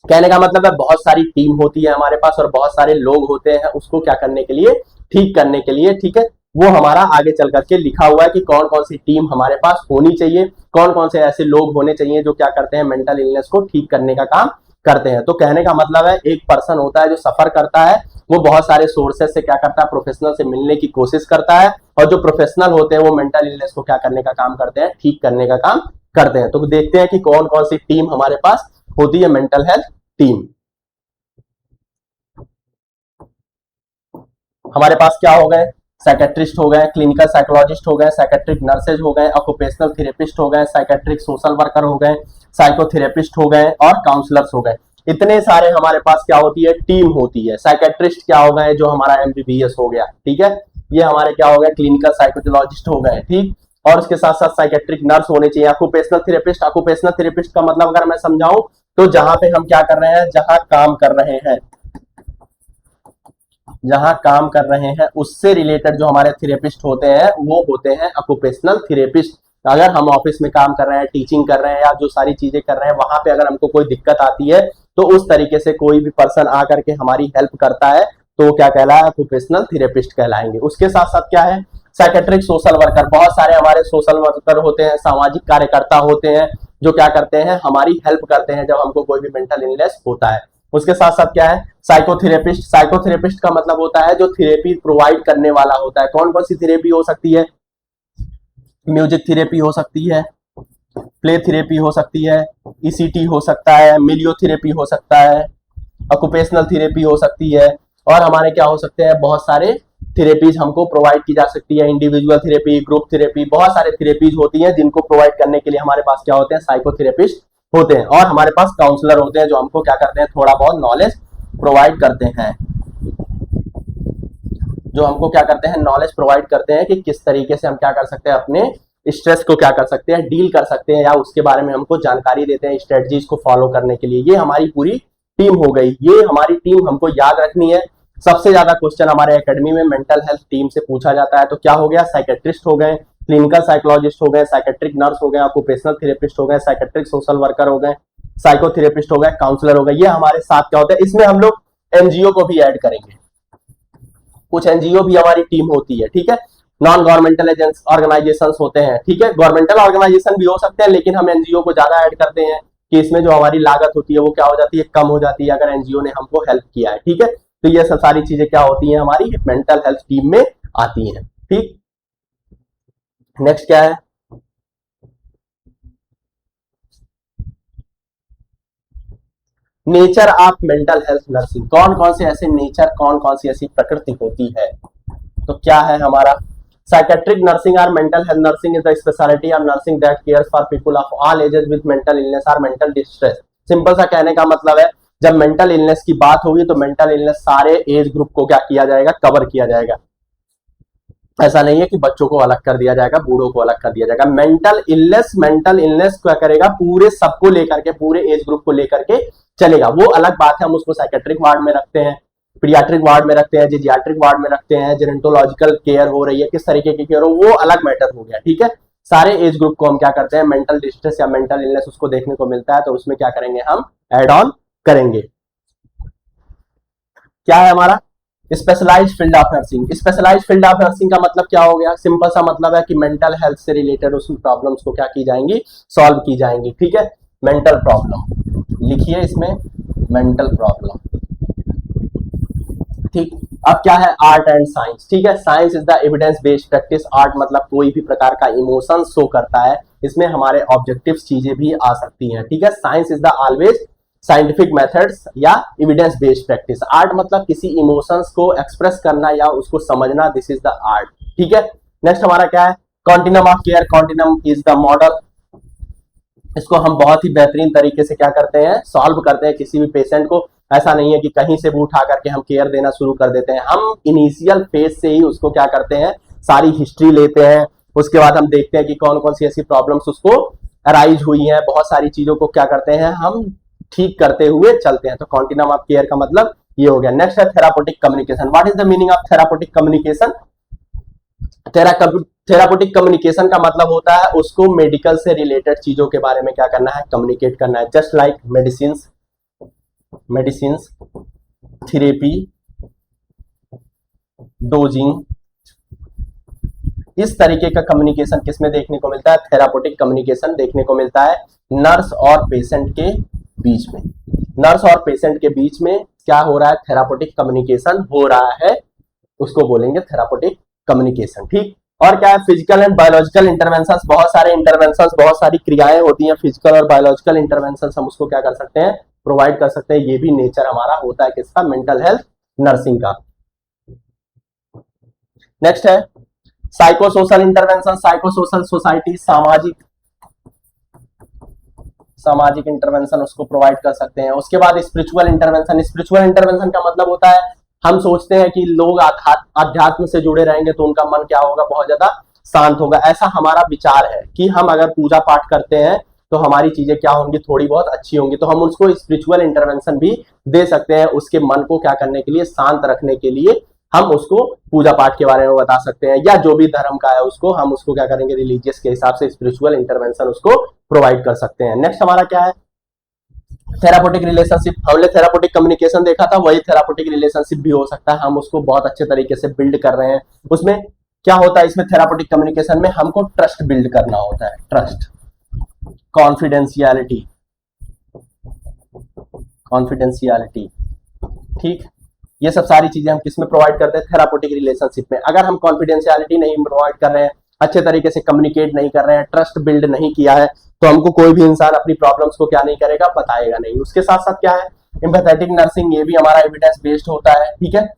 कहने का मतलब है बहुत सारी टीम होती है हमारे पास और बहुत सारे लोग होते हैं उसको क्या करने के लिए, ठीक करने के लिए, ठीक है। वो हमारा आगे चल करके लिखा हुआ है कि कौन कौन सी टीम हमारे पास होनी चाहिए, कौन कौन से ऐसे लोग होने चाहिए जो क्या करते हैं, मेंटल इलनेस को ठीक करने का काम करते हैं। तो कहने का मतलब है एक पर्सन होता है जो सफर करता है, वो बहुत सारे सोर्सेज से क्या करता है, प्रोफेशनल से मिलने की कोशिश करता है, और जो प्रोफेशनल होते हैं वो मेंटल इलनेस को क्या करने का काम करते हैं, ठीक करने का काम करते हैं। तो देखते हैं कि कौन कौन सी टीम हमारे पास होती है मेंटल हेल्थ टीम। हमारे पास क्या हो गए, साइकेट्रिस्ट हो गए, क्लिनिकल साइकोलॉजिस्ट हो गए, साइकेट्रिक नर्सेज हो गए, ऑक्यूपेशनल थेरेपिस्ट हो गए, साइकेट्रिक सोशल वर्कर हो गए, साइकोथेरेपिस्ट हो गए और काउंसलर्स हो गए। इतने सारे हमारे पास क्या होती है, टीम होती है। साइकेट्रिस्ट क्या हो गए, जो हमारा एमबीबीएस हो गया, ठीक है। ये हमारे क्या हो गए, क्लिनिकल साइकोलॉजिस्ट हो गए, ठीक। और उसके साथ साथ साइकेट्रिक नर्स होने चाहिए। ऑक्यूपेशनल थेरेपिस्ट, ऑक्यूपेशनल थेरेपिस्ट का मतलब अगर मैं समझाऊं तो जहां पे हम क्या कर रहे हैं, जहां काम कर रहे हैं, जहां काम कर रहे हैं उससे रिलेटेड जो हमारे थेरेपिस्ट होते हैं वो होते हैं ऑक्यूपेशनल थेरेपिस्ट। अगर हम ऑफिस में काम कर रहे हैं, टीचिंग कर रहे हैं या जो सारी चीजें कर रहे हैं, वहां पे अगर हमको कोई दिक्कत आती है तो उस तरीके से कोई भी पर्सन आकर के हमारी हेल्प करता है तो क्या कहलाए, ऑक्यूपेशनल थेरेपिस्ट कहलाएंगे। उसके साथ साथ क्या है, साइकेट्रिक सोशल वर्कर। बहुत सारे हमारे सोशल वर्कर होते हैं, सामाजिक कार्यकर्ता होते हैं जो क्या करते हैं, हमारी हेल्प करते हैं जब हमको कोई भी मेंटल इलनेस होता है। उसके साथ साथ क्या है, साइकोथेरेपिस्ट। साइकोथेरेपिस्ट का मतलब होता है जो थेरेपी प्रोवाइड करने वाला होता है। कौन कौन सी थेरेपी हो सकती है, म्यूजिक थेरेपी हो सकती है, प्ले थेरेपी हो सकती है, ईसीटी हो सकता है, मिलियोथेरेपी हो सकता है, ऑक्यूपेशनल थेरेपी हो सकती है, और हमारे क्या हो सकते हैं, बहुत सारे थेरेपीज हमको प्रोवाइड की जा सकती है। इंडिविजुअल थेरेपी, ग्रुप थेरेपी, बहुत सारे थेरेपीज होती हैं जिनको प्रोवाइड करने के लिए हमारे पास क्या होते हैं, साइकोथेरेपिस्ट होते हैं। और हमारे पास काउंसलर होते हैं जो हमको क्या करते हैं, थोड़ा बहुत नॉलेज प्रोवाइड करते हैं, जो हमको क्या करते हैं, नॉलेज प्रोवाइड करते हैं कि किस तरीके से हम क्या कर सकते हैं, अपने स्ट्रेस को क्या कर सकते हैं, डील कर सकते हैं, या उसके बारे में हमको जानकारी देते हैं स्ट्रेटजीज को फॉलो करने के लिए। ये हमारी पूरी टीम हो गई। ये हमारी टीम हमको याद रखनी है। सबसे ज्यादा क्वेश्चन हमारे एकेडमी में मेंटल हेल्थ टीम से पूछा जाता है। तो क्या हो गया, साइकेट्रिस्ट हो गए, क्लिनिकल साइकोलॉजिस्ट हो गए, साइकेट्रिक नर्स हो गए, ऑक्यूपेशनल थेरेपिस्ट हो गए, साइकेट्रिक सोशल वर्कर हो गए, साइकोथेरेपिस्ट हो गए, काउंसलर हो गए। ये हमारे साथ क्या होता है, इसमें हम लोग एनजीओ को भी ऐड करेंगे। कुछ एनजीओ भी हमारी टीम होती है, ठीक है। नॉन गवर्नमेंटल ऑर्गेनाइजेशन होते हैं, ठीक है। गवर्नमेंटल ऑर्गेनाइजेशन भी हो सकते हैं, लेकिन हम एनजीओ को ज्यादा ऐड करते हैं कि इसमें जो हमारी लागत होती है वो क्या हो जाती है, कम हो जाती है अगर एनजीओ ने हमको हेल्प किया है, ठीक है। तो ये सब सारी चीजें क्या होती हैं, हमारी मेंटल हेल्थ टीम में आती हैं, ठीक। नेक्स्ट क्या है, nature of mental health nursing. कौन कौन से ऐसे नेचर, कौन कौन सी ऐसी प्रकृति होती है। तो क्या है हमारा, साइकेट्रिक नर्सिंग और mental health nursing is the speciality of nursing that cares for people of all ages with mental illness और मेंटल डिस्ट्रेस। सिंपल सा कहने का मतलब है, जब मेंटल इलनेस की बात होगी तो मेंटल इलनेस सारे एज ग्रुप को क्या किया जाएगा, कवर किया जाएगा। ऐसा नहीं है कि बच्चों को अलग कर दिया जाएगा, बूढ़ों को अलग कर दिया जाएगा। मेंटल इलनेस क्या करेगा, पूरे सबको लेकर के, पूरे एज ग्रुप को लेकर के चलेगा। वो अलग बात है, हम उसको साइकेट्रिक वार्ड में रखते हैं, पीडियाट्रिक वार्ड में रखते हैं, जीरियाट्रिक वार्ड में रखते हैं, जेनेटोलॉजिकल केयर हो रही है, किस तरीके की केयर हो, वो अलग मैटर हो गया, ठीक है। सारे एज ग्रुप को हम क्या करते हैं, मेंटल डिस्ट्रेस या मेंटल इलनेस उसको देखने को मिलता है, तो उसमें क्या करेंगे, हम एड ऑन करेंगे। क्या है हमारा specialised field of nursing. Specialised field of nursing का मतलब क्या हो गया, सिंपल सा मतलब है कि मेंटल हेल्थ से रिलेटेड उस प्रॉब्लम्स को क्या की जाएंगी, सॉल्व की जाएंगी, ठीक है। मेंटल प्रॉब्लम लिखिए इसमें, मेंटल प्रॉब्लम, ठीक। अब क्या है, आर्ट एंड साइंस, ठीक है। Science is the evidence based practice, art मतलब कोई भी प्रकार का इमोशन शो करता है, इसमें हमारे ऑब्जेक्टिव चीजें भी आ सकती हैं, ठीक है। Science is the always scientific methods या एविडेंस बेस्ड प्रैक्टिस। आर्ट मतलब किसी इमोशंस को एक्सप्रेस करना या उसको समझना, दिस इज द आर्ट, ठीक है। नेक्स्ट हमारा क्या है, continuum of care. Continuum is the model, इसको हम बहुत ही बेहतरीन तरीके से क्या करते हैं, सॉल्व करते हैं किसी भी पेशेंट को। ऐसा नहीं है कि कहीं से भी उठा करके हम केयर देना शुरू कर देते हैं, हम इनिशियल फेज से ही उसको क्या करते हैं, सारी हिस्ट्री लेते हैं, उसके बाद हम देखते हैं कि कौन कौन सी ऐसी प्रॉब्लम्स उसको अराइज हुई हैं, बहुत सारी चीजों को क्या करते हैं, हम ठीक करते हुए चलते हैं। तो कॉन्टिनम ऑफ केयर का मतलब ये हो गया। नेक्स्ट है therapeutic communication. What is the meaning of therapeutic communication. Therapeutic communication का मतलब होता है उसको मेडिकल से रिलेटेड चीजों के बारे में क्या करना है, कम्युनिकेट करना है। Just like medicine, therapy, dosing, इस तरीके का कम्युनिकेशन किसमें देखने को मिलता है, थेरापेटिक कम्युनिकेशन देखने को मिलता है नर्स और पेशेंट के बीच में। नर्स और पेशेंट के बीच में क्या हो रहा है, थेरापेटिक कम्युनिकेशन हो रहा है, उसको बोलेंगे थेरापेटिक कम्युनिकेशन, ठीक। और क्या है, फिजिकल एंड बायोलॉजिकल इंटरवेंशंस। बहुत सारे इंटरवेंशंस, बहुत सारी क्रियाएं होती हैं, फिजिकल और बायोलॉजिकल इंटरवेंशंस हम उसको क्या कर सकते हैं, प्रोवाइड कर सकते हैं। ये भी नेचर हमारा होता है किसका, मेंटल हेल्थ नर्सिंग का। नेक्स्ट है साइकोसोशल इंटरवेंशन। साइकोसोशल सोसाइटी, सामाजिक इंटरवेंशन उसको प्रोवाइड कर सकते हैं। उसके बाद स्पिरिचुअल इंटरवेंशन। स्पिरिचुअल इंटरवेंशन का मतलब होता है, हम सोचते हैं कि लोग अध्यात्म से जुड़े रहेंगे तो उनका मन क्या होगा, बहुत ज्यादा शांत होगा। ऐसा हमारा विचार है कि हम अगर पूजा पाठ करते हैं तो हमारी चीजें क्या होंगी, थोड़ी बहुत अच्छी होंगी। तो हम उसको स्पिरिचुअल इंटरवेंशन भी दे सकते हैं, उसके मन को क्या करने के लिए, शांत रखने के लिए हम उसको पूजा पाठ के बारे में बता सकते हैं, या जो भी धर्म का है उसको हम उसको क्या करेंगे, रिलीजियस के हिसाब से स्पिरिचुअल इंटरवेंशन उसको प्रोवाइड कर सकते हैं। नेक्स्ट हमारा क्या है, थेरापेटिक रिलेशनशिप। हमने थेरापेटिक कम्युनिकेशन देखा था, वही थेरापेटिक रिलेशनशिप भी हो सकता है, हम उसको बहुत अच्छे तरीके से बिल्ड कर रहे हैं। उसमें क्या होता है, इसमें थेरापेटिक कम्युनिकेशन में हमको ट्रस्ट बिल्ड करना होता है, ट्रस्ट, कॉन्फिडेंशियलिटी, ठीक। ये सब सारी चीजें हम किसमें प्रोवाइड करते हैं, थेरापेटिक रिलेशनशिप में। अगर हम कॉन्फिडेंशियलिटी नहीं प्रोवाइड कर रहे हैं, अच्छे तरीके से कम्युनिकेट नहीं कर रहे हैं, ट्रस्ट बिल्ड नहीं किया है, तो हमको कोई भी इंसान अपनी प्रॉब्लम्स को क्या नहीं करेगा, बताएगा नहीं। उसके साथ साथ क्या है, एम्पैथेटिक नर्सिंग, ये भी हमारा एविडेंस बेस्ड होता है, ठीक है।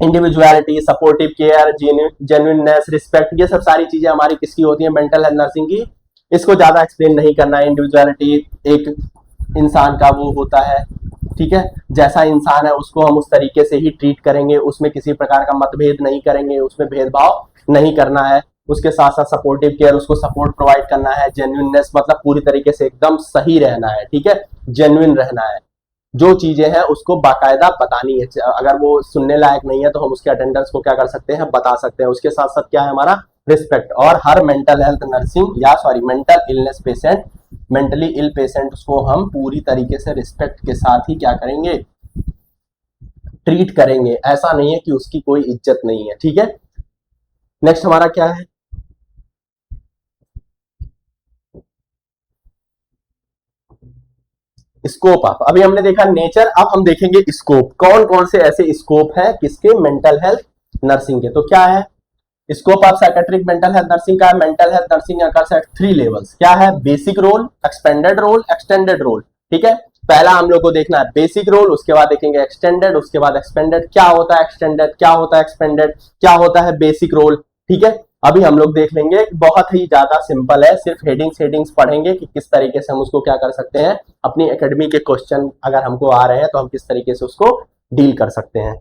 Individuality, supportive care, genuineness, respect, ये सब सारी चीजें हमारी किसकी होती है, मेंटल हेल्थ नर्सिंग की। इसको ज्यादा एक्सप्लेन नहीं करना है। इंडिविजुअलिटी एक इंसान का वो होता है, ठीक है, जैसा इंसान है उसको हम उस तरीके से ही ट्रीट करेंगे, उसमें किसी प्रकार का मतभेद नहीं करेंगे, उसमें भेदभाव नहीं करना है। उसके साथ साथ सपोर्टिव केयर, उसको सपोर्ट प्रोवाइड करना है। जेन्युइननेस मतलब पूरी तरीके से एकदम सही रहना है, ठीक है, जेन्युइन रहना है, जो चीजें हैं उसको बाकायदा बतानी है। अगर वो सुनने लायक नहीं है तो हम उसके अटेंडेंस को क्या कर सकते हैं, बता सकते हैं। उसके साथ साथ क्या है हमारा, रिस्पेक्ट। और हर मेंटल हेल्थ नर्सिंग या mental illness patient, mentally ill patient को हम पूरी तरीके से रिस्पेक्ट के साथ ही क्या करेंगे, ट्रीट करेंगे। ऐसा नहीं है कि उसकी कोई इज्जत नहीं है, ठीक है। नेक्स्ट हमारा क्या है, स्कोप ऑफ। अभी हमने देखा नेचर, अब हम देखेंगे स्कोप। कौन कौन से ऐसे स्कोप है किसके, मेंटल हेल्थ नर्सिंग के। तो क्या है scope of psychiatric mental health nursing का, mental health nursing occurs at 3 levels. क्या है, basic role, expanded role, extended role, ठीक है। पहला हम लोग को देखना है बेसिक रोल, उसके बाद देखेंगे एक्सटेंडेड, उसके बाद एक्सपेंडेड। क्या होता है एक्सटेंडेड, क्या होता है एक्सपेंडेड, क्या होता है बेसिक रोल, ठीक है। अभी हम लोग देख लेंगे, बहुत ही ज्यादा सिंपल है, सिर्फ हेडिंग्स पढ़ेंगे कि किस तरीके से हम उसको क्या कर सकते हैं, अपनी एकेडमी के क्वेश्चन अगर हमको आ रहे हैं तो हम किस तरीके से उसको डील कर सकते हैं।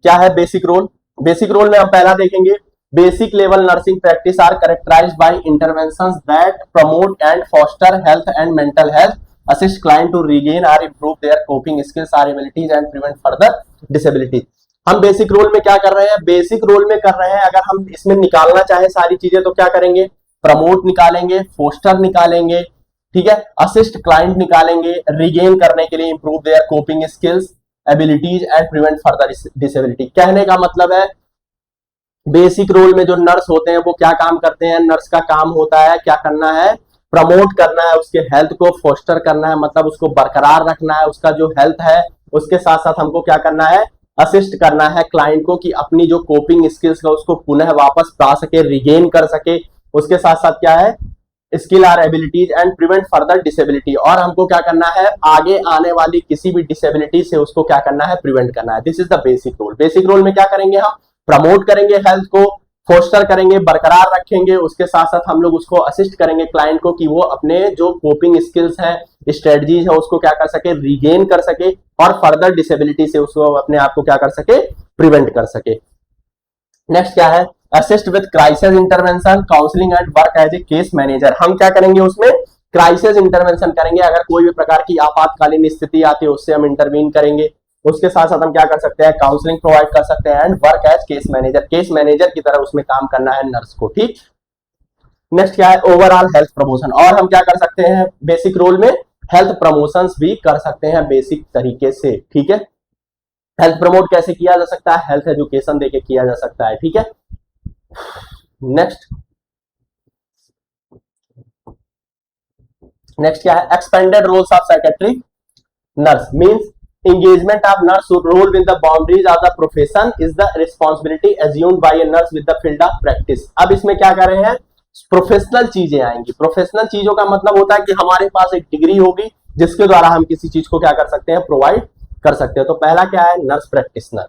क्या है बेसिक रोल? बेसिक रोल में हम पहला देखेंगे, basic level nursing practice are characterised by interventions that promote and foster health and mental health, assist client to regain or improve their coping skills or abilities and prevent further disabilities। हम basic role में क्या कर रहे हैं? Basic role में कर रहे हैं, अगर हम इसमें निकालना चाहें सारी चीजें तो क्या करेंगे? प्रमोट निकालेंगे, फोस्टर निकालेंगे, ठीक है, असिस्ट क्लाइंट निकालेंगे, रिगेन करने के लिए improve there coping skills abilities and prevent further disability. कहने का मतलब है बेसिक रोल में जो नर्स होते हैं वो क्या काम करते हैं? नर्स का काम होता है क्या करना है? प्रमोट करना है, उसके हेल्थ को फोस्टर करना है, मतलब उसको बरकरार रखना है, उसका जो हेल्थ है। उसके साथ साथ हमको क्या करना है? असिस्ट करना है क्लाइंट को कि अपनी जो कोपिंग स्किल्स है उसको पुनः वापस पा सके, रिगेन कर सके। उसके साथ साथ क्या है? Skill or abilities and prevent further disability. और हमको क्या करना है? आगे आने वाली किसी भी डिसेबिलिटी से उसको क्या करना है? प्रिवेंट करना है। This is the basic role. Basic role में क्या करेंगे? हम प्रमोट करेंगे हेल्थ को, फोस्टर करेंगे, बरकरार रखेंगे, उसके साथ साथ हम लोग उसको असिस्ट करेंगे क्लाइंट को कि वो अपने जो कोपिंग स्किल्स है, स्ट्रेटजीज है, उसको क्या कर सके? रिगेन कर सके और फर्दर डिसेबिलिटी से उसको अपने आप को क्या कर सके? प्रिवेंट कर सके। नेक्स्ट क्या है? Assist with crisis intervention, counselling and work as a case manager. हम क्या करेंगे उसमें? क्राइसिस इंटरवेंशन करेंगे, अगर कोई भी प्रकार की आपातकालीन स्थिति आती है उससे हम इंटरवीन करेंगे। उसके साथ साथ हम क्या कर सकते हैं? काउंसलिंग प्रोवाइड कर सकते हैं and work as case manager, case manager की तरह उसमें काम करना है नर्स को, ठीक। नेक्स्ट क्या है? Overall health promotion. और हम क्या कर सकते हैं बेसिक रोल में? हेल्थ प्रमोशंस भी कर सकते हैं बेसिक तरीके से, ठीक है। हेल्थ प्रमोट कैसे किया जा सकता है? हेल्थ एजुकेशन देके किया जा सकता है, ठीक है। नेक्स्ट क्या है? Expanded roles of psychiatric nurse means engagement of nurse role within the boundaries of the profession is the responsibility assumed by a nurse with the field of practice। अब इसमें क्या कर रहे हैं? प्रोफेशनल चीजें आएंगी। प्रोफेशनल चीजों का मतलब होता है कि हमारे पास एक डिग्री होगी जिसके द्वारा हम किसी चीज को क्या कर सकते हैं? प्रोवाइड कर सकते हैं। तो पहला क्या है? Nurse practitioner.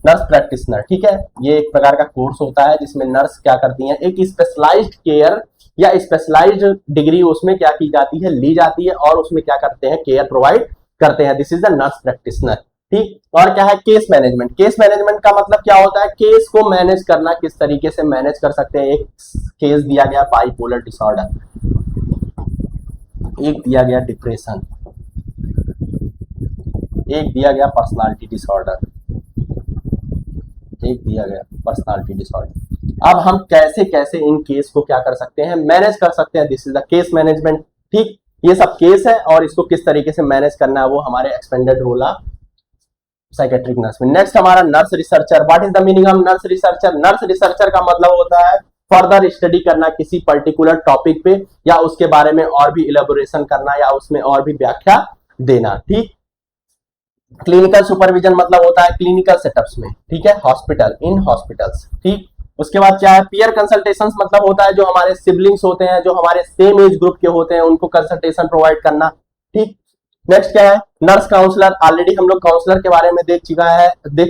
नर्स प्रैक्टिशनर, ठीक है, ये एक प्रकार का कोर्स होता है जिसमें नर्स क्या करती हैं? एक स्पेशलाइज्ड केयर या स्पेशलाइज्ड डिग्री उसमें क्या की जाती है? ली जाती है और उसमें क्या करते हैं? केयर प्रोवाइड करते हैं। This is the nurse practitioner, ठीक। और क्या है? Case management. केस मैनेजमेंट का मतलब क्या होता है? केस को मैनेज करना, किस तरीके से मैनेज कर सकते हैं। एक केस दिया गया बाइपोलर डिसऑर्डर, एक दिया गया डिप्रेशन, एक दिया गया पर्सनालिटी डिसऑर्डर, एक दिया गया पर्सनालिटी डिसऑर्डर। अब हम कैसे कैसे इन केस को क्या कर सकते हैं? मैनेज कर सकते हैं। This is the case management, ठीक। ये सब केस है और इसको किस तरीके से मैनेज करना है वो हमारे expanded role of psychiatric nurse में। नेक्स्ट हमारा nurse researcher. What is the meaning of nurse researcher? Nurse researcher का मतलब होता है फर्दर स्टडी करना किसी पर्टिकुलर टॉपिक पे, या उसके बारे में और भी इलेबोरेशन करना, या उसमें और भी व्याख्या देना, ठीक। क्लिनिकल सुपरविजन मतलब होता है क्लिनिकल सेटअप्स में, ठीक है, हॉस्पिटल, इन हॉस्पिटल्स, ठीक। उसके बाद क्या है? पीयर कंसल्टेशंस मतलब होता है जो हमारे सिबलिंग्स होते हैं, जो हमारे सेम एज ग्रुप के होते हैं, उनको कंसल्टेशन प्रोवाइड करना, ठीक। नेक्स्ट क्या है? Nurse counsellor. ऑलरेडी हम लोग काउंसलर के बारे में देख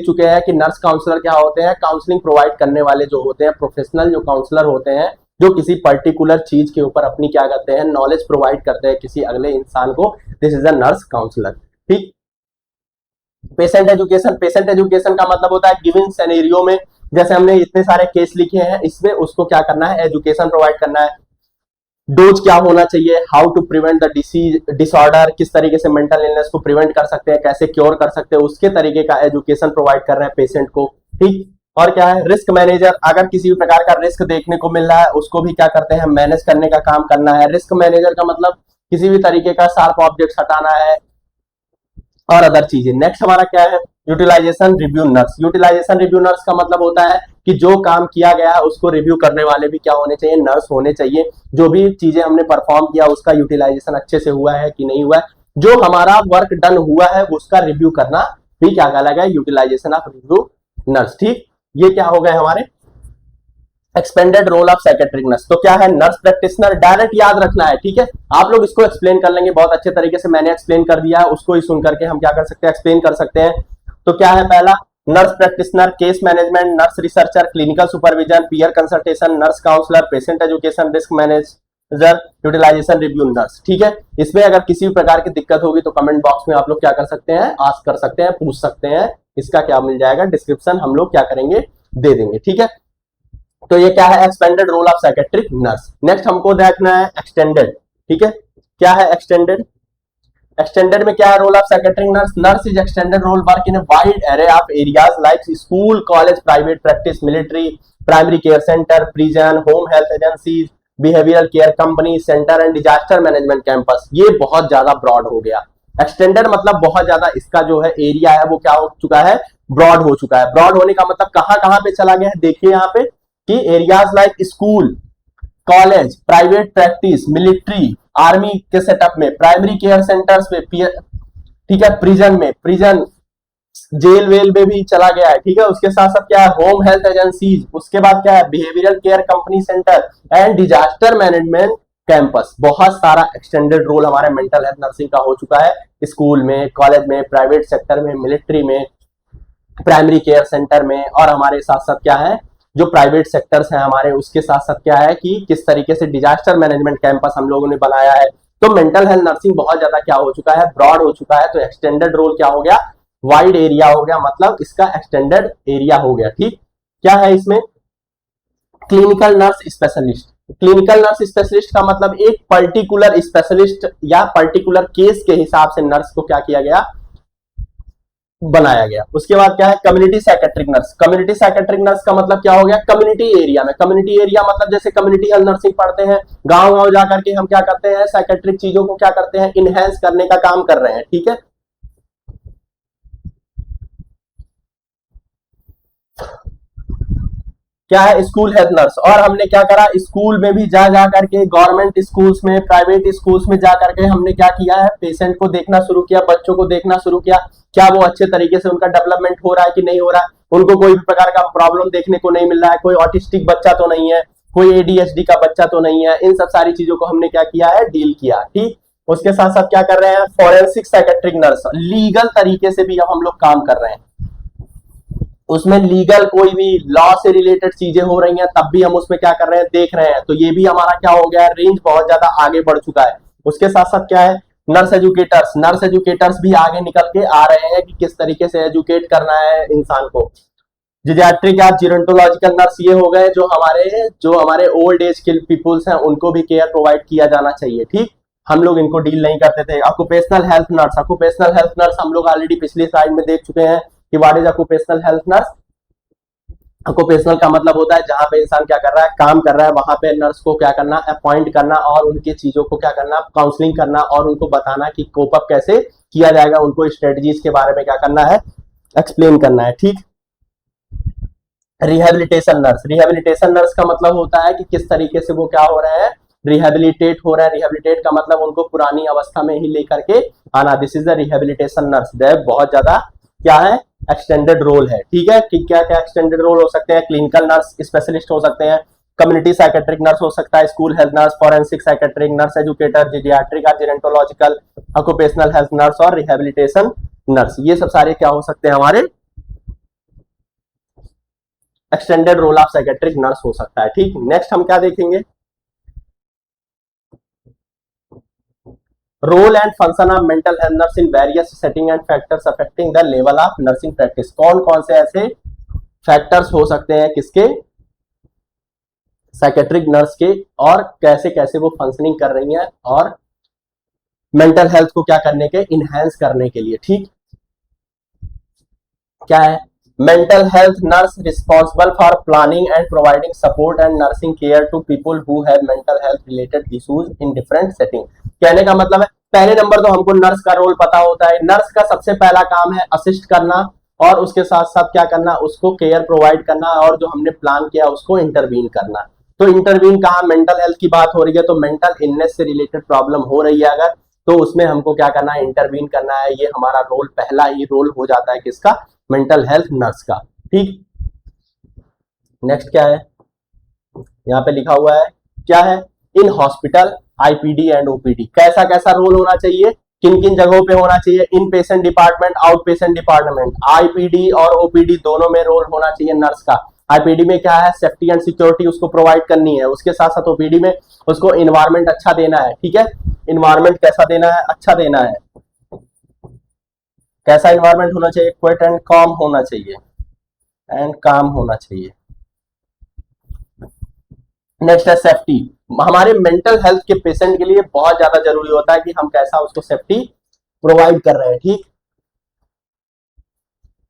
चुके हैं कि नर्स काउंसलर क्या होते हैं? काउंसलिंग प्रोवाइड करने वाले जो होते हैं, प्रोफेशनल जो काउंसलर होते हैं, जो किसी पर्टिकुलर चीज के ऊपर अपनी क्या करते हैं? नॉलेज प्रोवाइड करते हैं किसी अगले इंसान को। This is a nurse counselor, ठीक। Patient education. पेशेंट एजुकेशन का मतलब होता है गिवन सिनेरियो में, जैसे हमने इतने सारे केस लिखे हैं, इसमें उसको क्या करना है? एजुकेशन प्रोवाइड करना है। डोज क्या होना चाहिए? How to prevent the disorder, किस तरीके से मेंटल इलनेस को प्रिवेंट कर सकते हैं, कैसे क्योर कर सकते हैं, उसके तरीके का एजुकेशन प्रोवाइड कर रहे हैं पेशेंट को, ठीक। और क्या है? Risk manager. अगर किसी भी प्रकार का रिस्क देखने को मिल रहा है उसको भी क्या करते हैं? मैनेज करने का काम करना है। रिस्क मैनेजर का मतलब किसी भी तरीके का शार्प ऑब्जेक्ट हटाना है और अदर चीजें। नेक्स्ट हमारा क्या है? Utilisation review nurse. Utilisation review nurse का मतलब होता है कि जो काम किया गया है उसको रिव्यू करने वाले भी क्या होने चाहिए? नर्स होने चाहिए। जो भी चीजें हमने परफॉर्म किया उसका यूटिलाइजेशन अच्छे से हुआ है कि नहीं हुआ है, जो हमारा वर्क डन हुआ है उसका रिव्यू करना भी क्या कहलाएगा? यूटिलाइजेशन ऑफ रिव्यू नर्स, ठीक। ये क्या हो गए हमारे expanded role of psychiatric nurse. तो क्या है? Nurse practitioner. डायरेक्ट याद रखना है, ठीक है। आप लोग इसको एक्सप्लेन कर लेंगे बहुत अच्छे तरीके से, मैंने एक्सप्लेन कर दिया है, उसको ही सुन करके हम क्या कर सकते हैं? एक्सप्लेन कर सकते हैं। तो क्या है? पहला nurse practitioner, case management, nurse researcher, clinical supervision, peer consultation, nurse counsellor, patient education, risk manager, utilisation review nurse. ठीक है, इसमें अगर किसी भी प्रकार की दिक्कत होगी तो कमेंट बॉक्स में आप लोग क्या कर सकते हैं, आस्क कर सकते हैं, पूछ सकते हैं। इसका क्या मिल जाएगा, डिस्क्रिप्शन हम लोग क्या करेंगे, दे देंगे। ठीक है, तो ये क्या है, expanded role of psychiatric nurse. Next हमको देखना है एक्सटेंडेड। ठीक है, क्या है एक्सटेंडेड? एक्सटेंडेड में क्या है, role of psychiatric nurse. Nurse is extended role work in a wide array of areas like school, college, private practice, military, primary care centre, prison, home health agencies, behavioural care company, centre and disaster management campus. ये बहुत ज्यादा broad हो गया। Extended मतलब बहुत ज्यादा इसका जो है एरिया है वो क्या हो चुका है, ब्रॉड हो चुका है। ब्रॉड होने का मतलब कहां कहां पे चला गया है, देखिए यहाँ पे कि areas like school, college, private practice, military, army के सेटअप में, प्राइमरी केयर सेंटर्स में, ठीक है, प्रिजन में, प्रिजन जेल वेल में भी चला गया है। ठीक है, उसके साथ साथ क्या है, होम हेल्थ एजेंसीज, उसके बाद क्या है, behavioural care company centre and disaster management campus. बहुत सारा एक्सटेंडेड रोल हमारे मेंटल हेल्थ नर्सिंग का हो चुका है, स्कूल में, कॉलेज में, प्राइवेट सेक्टर में, मिलिट्री में, प्राइमरी केयर सेंटर में, और हमारे साथ साथ क्या है, जो प्राइवेट सेक्टर्स हैं हमारे, उसके साथ साथ क्या है कि किस तरीके से डिजास्टर मैनेजमेंट कैंपस हम लोगों ने बनाया है। तो मेंटल हेल्थ नर्सिंग बहुत ज्यादा क्या हो चुका है, ब्रॉड हो चुका है। तो एक्सटेंडेड रोल क्या हो गया, वाइड एरिया हो गया, मतलब इसका एक्सटेंडेड एरिया हो गया। ठीक, क्या है इसमें, clinical nurse specialist. Clinical nurse specialist का मतलब एक पर्टिकुलर स्पेशलिस्ट या पर्टिकुलर केस के हिसाब से नर्स को क्या किया गया, बनाया गया। उसके बाद क्या है, community psychiatric nurse. Community psychiatric nurse का मतलब क्या हो गया, कम्युनिटी एरिया में। कम्युनिटी एरिया मतलब जैसे कम्युनिटी हेल्थ नर्सिंग पढ़ते हैं, गांव गांव जाकर के हम क्या करते हैं, साइकेट्रिक चीजों को क्या करते हैं, इनहेंस करने का काम कर रहे हैं। ठीक है, क्या है, स्कूल हेल्थ नर्स। और हमने क्या करा, स्कूल में भी जा करके, गवर्नमेंट स्कूल्स में, प्राइवेट स्कूल्स में जा करके हमने क्या किया है, पेशेंट को देखना शुरू किया, बच्चों को देखना शुरू किया, क्या वो अच्छे तरीके से उनका डेवलपमेंट हो रहा है कि नहीं हो रहा है, उनको कोई भी प्रकार का प्रॉब्लम देखने को नहीं मिल रहा है, कोई ऑटिस्टिक बच्चा तो नहीं है, कोई एडीएचडी का बच्चा तो नहीं है। इन सब सारी चीजों को हमने क्या किया है, डील किया। ठीक, उसके साथ साथ क्या कर रहे हैं, फॉरेंसिक साइकेट्रिक नर्स, लीगल तरीके से भी अब हम लोग काम कर रहे हैं। उसमें लीगल कोई भी लॉ से रिलेटेड चीजें हो रही हैं, तब भी हम उसमें क्या कर रहे हैं, देख रहे हैं। तो ये भी हमारा क्या हो गया है, रेंज बहुत ज्यादा आगे बढ़ चुका है। उसके साथ साथ क्या है, नर्स एजुकेटर्स। नर्स एजुकेटर्स भी आगे निकल के आ रहे हैं कि किस तरीके से एजुकेट करना है इंसान को। जीरियाट्रिक या जीरोंटोलॉजिकल नर्स ये हो गए जो हमारे ओल्ड एज के पीपुल्स हैं, उनको भी केयर प्रोवाइड किया जाना चाहिए। ठीक, हम लोग इनको डील नहीं करते थे। Occupational health nurse. Occupational health nurse हम लोग ऑलरेडी पिछली स्लाइड में देख चुके हैं कि what is occupational health nurse. Occupational का मतलब होता है जहां पे इंसान क्या कर रहा है, काम कर रहा है, वहां पे नर्स को क्या करना, अपॉइंट करना और उनकी चीजों को क्या करना, काउंसलिंग करना और उनको बताना कि कोप अप कैसे किया जाएगा, उनको स्ट्रेटजीज के बारे में क्या करना है, एक्सप्लेन करना है। ठीक, रिहेबिलिटेशन नर्स। रिहेबिलिटेशन नर्स का मतलब होता है कि किस तरीके से वो क्या हो रहे हैं, रिहेबिलिटेट हो रहे हैं। रिहेबिलिटेट का मतलब उनको पुरानी अवस्था में ही लेकर के आना। This is the rehabilitation nurse. बहुत ज्यादा क्या है, एक्सटेंडेड रोल है। ठीक है, कि क्या क्या एक्सटेंडेड रोल हो सकते हैं, क्लिनिकल नर्स स्पेशलिस्ट हो सकते हैं, कम्युनिटी साइकेट्रिक नर्स हो सकता है, school health nurse, forensic psychiatric nurse educator, geriatric और जीरोंटोलॉजिकल, ऑक्यूपेशनल हेल्थ नर्स और रिहेबिलिटेशन नर्स। ये सब सारे क्या हो सकते हैं, हमारे extended role of psychiatric nurse हो सकता है। ठीक, नेक्स्ट हम क्या देखेंगे, role and function of mental health nurse in various setting and factors affecting the level of nursing practice. कौन कौन से ऐसे फैक्टर्स हो सकते हैं किसके, साइकेट्रिक नर्स के, और कैसे कैसे वो फंक्शनिंग कर रही हैं और मेंटल हेल्थ को क्या करने के, इनहेंस करने के लिए। ठीक, क्या है, mental health nurse responsible for planning and providing support and nursing care to people who have mental health related issues in different setting. कहने का मतलब है, पहले नंबर तो हमको नर्स का रोल पता होता है। नर्स का सबसे पहला काम है असिस्ट करना और उसके साथ साथ क्या करना, उसको केयर प्रोवाइड करना और जो हमने प्लान किया उसको इंटरवीन करना। तो इंटरवीन कहा, मेंटल हेल्थ की बात हो रही है तो मेंटल इलनेस से रिलेटेड प्रॉब्लम हो रही है अगर, तो उसमें हमको क्या करना है, इंटरवीन करना है। ये हमारा रोल, पहला ही रोल हो जाता है किसका, मेंटल हेल्थ नर्स का। ठीक, नेक्स्ट क्या है, यहाँ पे लिखा हुआ है क्या है, in hospital IPD and OPD कैसा कैसा रोल होना चाहिए, किन किन जगहों पे होना चाहिए, inpatient department, outpatient department, IPD और ओपीडी दोनों में रोल होना चाहिए नर्स का। आईपीडी में क्या है, सेफ्टी एंड सिक्योरिटी उसको प्रोवाइड करनी है, उसके साथ साथ ओपीडी में उसको इन्वायरमेंट अच्छा देना है, ठीक है। इन्वायरमेंट कैसा देना है, अच्छा देना है। कैसा इन्वायरमेंट होना चाहिए, क्विट एंड काम होना चाहिए, एंड काम होना चाहिए। नेक्स्ट है सेफ्टी। हमारे मेंटल हेल्थ के पेशेंट के लिए बहुत ज्यादा जरूरी होता है कि हम कैसा उसको सेफ्टी प्रोवाइड कर रहे हैं, ठीक।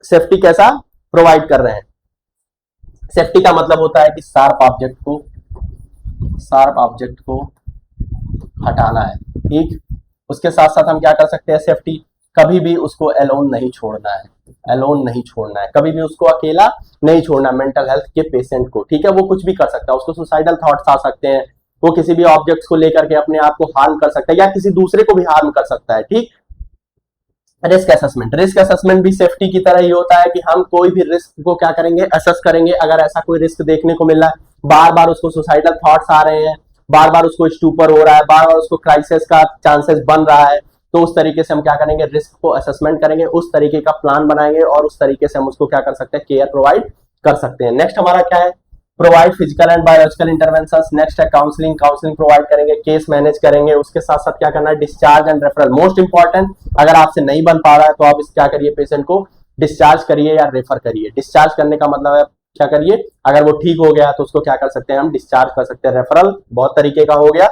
सेफ्टी कैसा प्रोवाइड कर रहे हैं। सेफ्टी का मतलब होता है कि शार्प ऑब्जेक्ट को हटाना है, ठीक। उसके साथ साथ हम क्या कर सकते हैं, सेफ्टी कभी भी उसको अलोन नहीं छोड़ना है, कभी भी उसको अकेला नहीं छोड़ना मेंटल हेल्थ के पेशेंट को, ठीक है। वो कुछ भी कर सकता है, उसको सुसाइडल थॉट्स आ सकते हैं, वो किसी भी ऑब्जेक्ट्स को लेकर के अपने आप को हार्म कर सकता है या किसी दूसरे को भी हार्म कर सकता है, ठीक। रिस्क असेसमेंट भी सेफ्टी की तरह ही होता है कि हम कोई भी रिस्क को क्या करेंगे, असेस करेंगे। अगर ऐसा कोई रिस्क देखने को मिल रहा है, बार बार उसको सुसाइडल थॉट्स आ रहे हैं, बार बार उसको स्टूपर हो रहा है, बार बार उसको क्राइसिस का चांसेस बन रहा है, तो उस तरीके से हम क्या करेंगे, रिस्क को असेसमेंट करेंगे, उस तरीके का प्लान बनाएंगे और उस तरीके से हम उसको क्या कर सकते हैं, केयर प्रोवाइड कर सकते हैं। नेक्स्ट हमारा क्या है, provide physical and biological interventions. Next है काउंसलिंग प्रोवाइड करेंगे, केस मैनेज करेंगे। उसके साथ साथ क्या करना है, discharge and referral, most important. अगर आपसे नहीं बन पा रहा है तो आप इस क्या करिए, पेशेंट को डिस्चार्ज करिए या रेफर करिए। डिस्चार्ज करने का मतलब है क्या करिए, अगर वो ठीक हो गया तो उसको क्या कर सकते हैं, हम डिस्चार्ज कर सकते हैं। रेफरल बहुत तरीके का हो गया,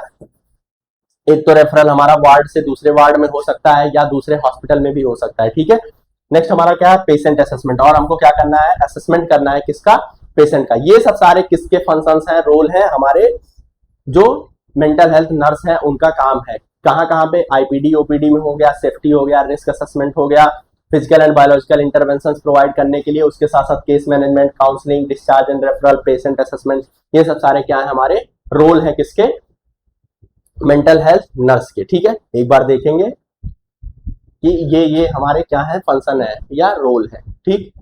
एक तो रेफरल हमारा वार्ड से दूसरे वार्ड में हो सकता है या दूसरे हॉस्पिटल में भी हो सकता है, ठीक है। नेक्स्ट हमारा क्या है, पेशेंट असेसमेंट, और हमको क्या करना है, असेसमेंट करना है किसका, पेशेंट का। ये सब सारे किसके फंक्शंस हैं, रोल हैं, हमारे जो मेंटल हेल्थ नर्स हैं उनका काम है। कहां कहां पे, आईपीडी ओपीडी में हो गया, सेफ्टी हो गया, रिस्क असेसमेंट हो गया, physical and biological interventions provide करने के लिए, उसके साथ साथ case management, counselling, discharge and referral, patient assessment, ये सब सारे क्या है, हमारे रोल है किसके, मेंटल हेल्थ नर्स के, ठीक है। एक बार देखेंगे कि ये हमारे क्या है, फंक्शन है या रोल है, ठीक।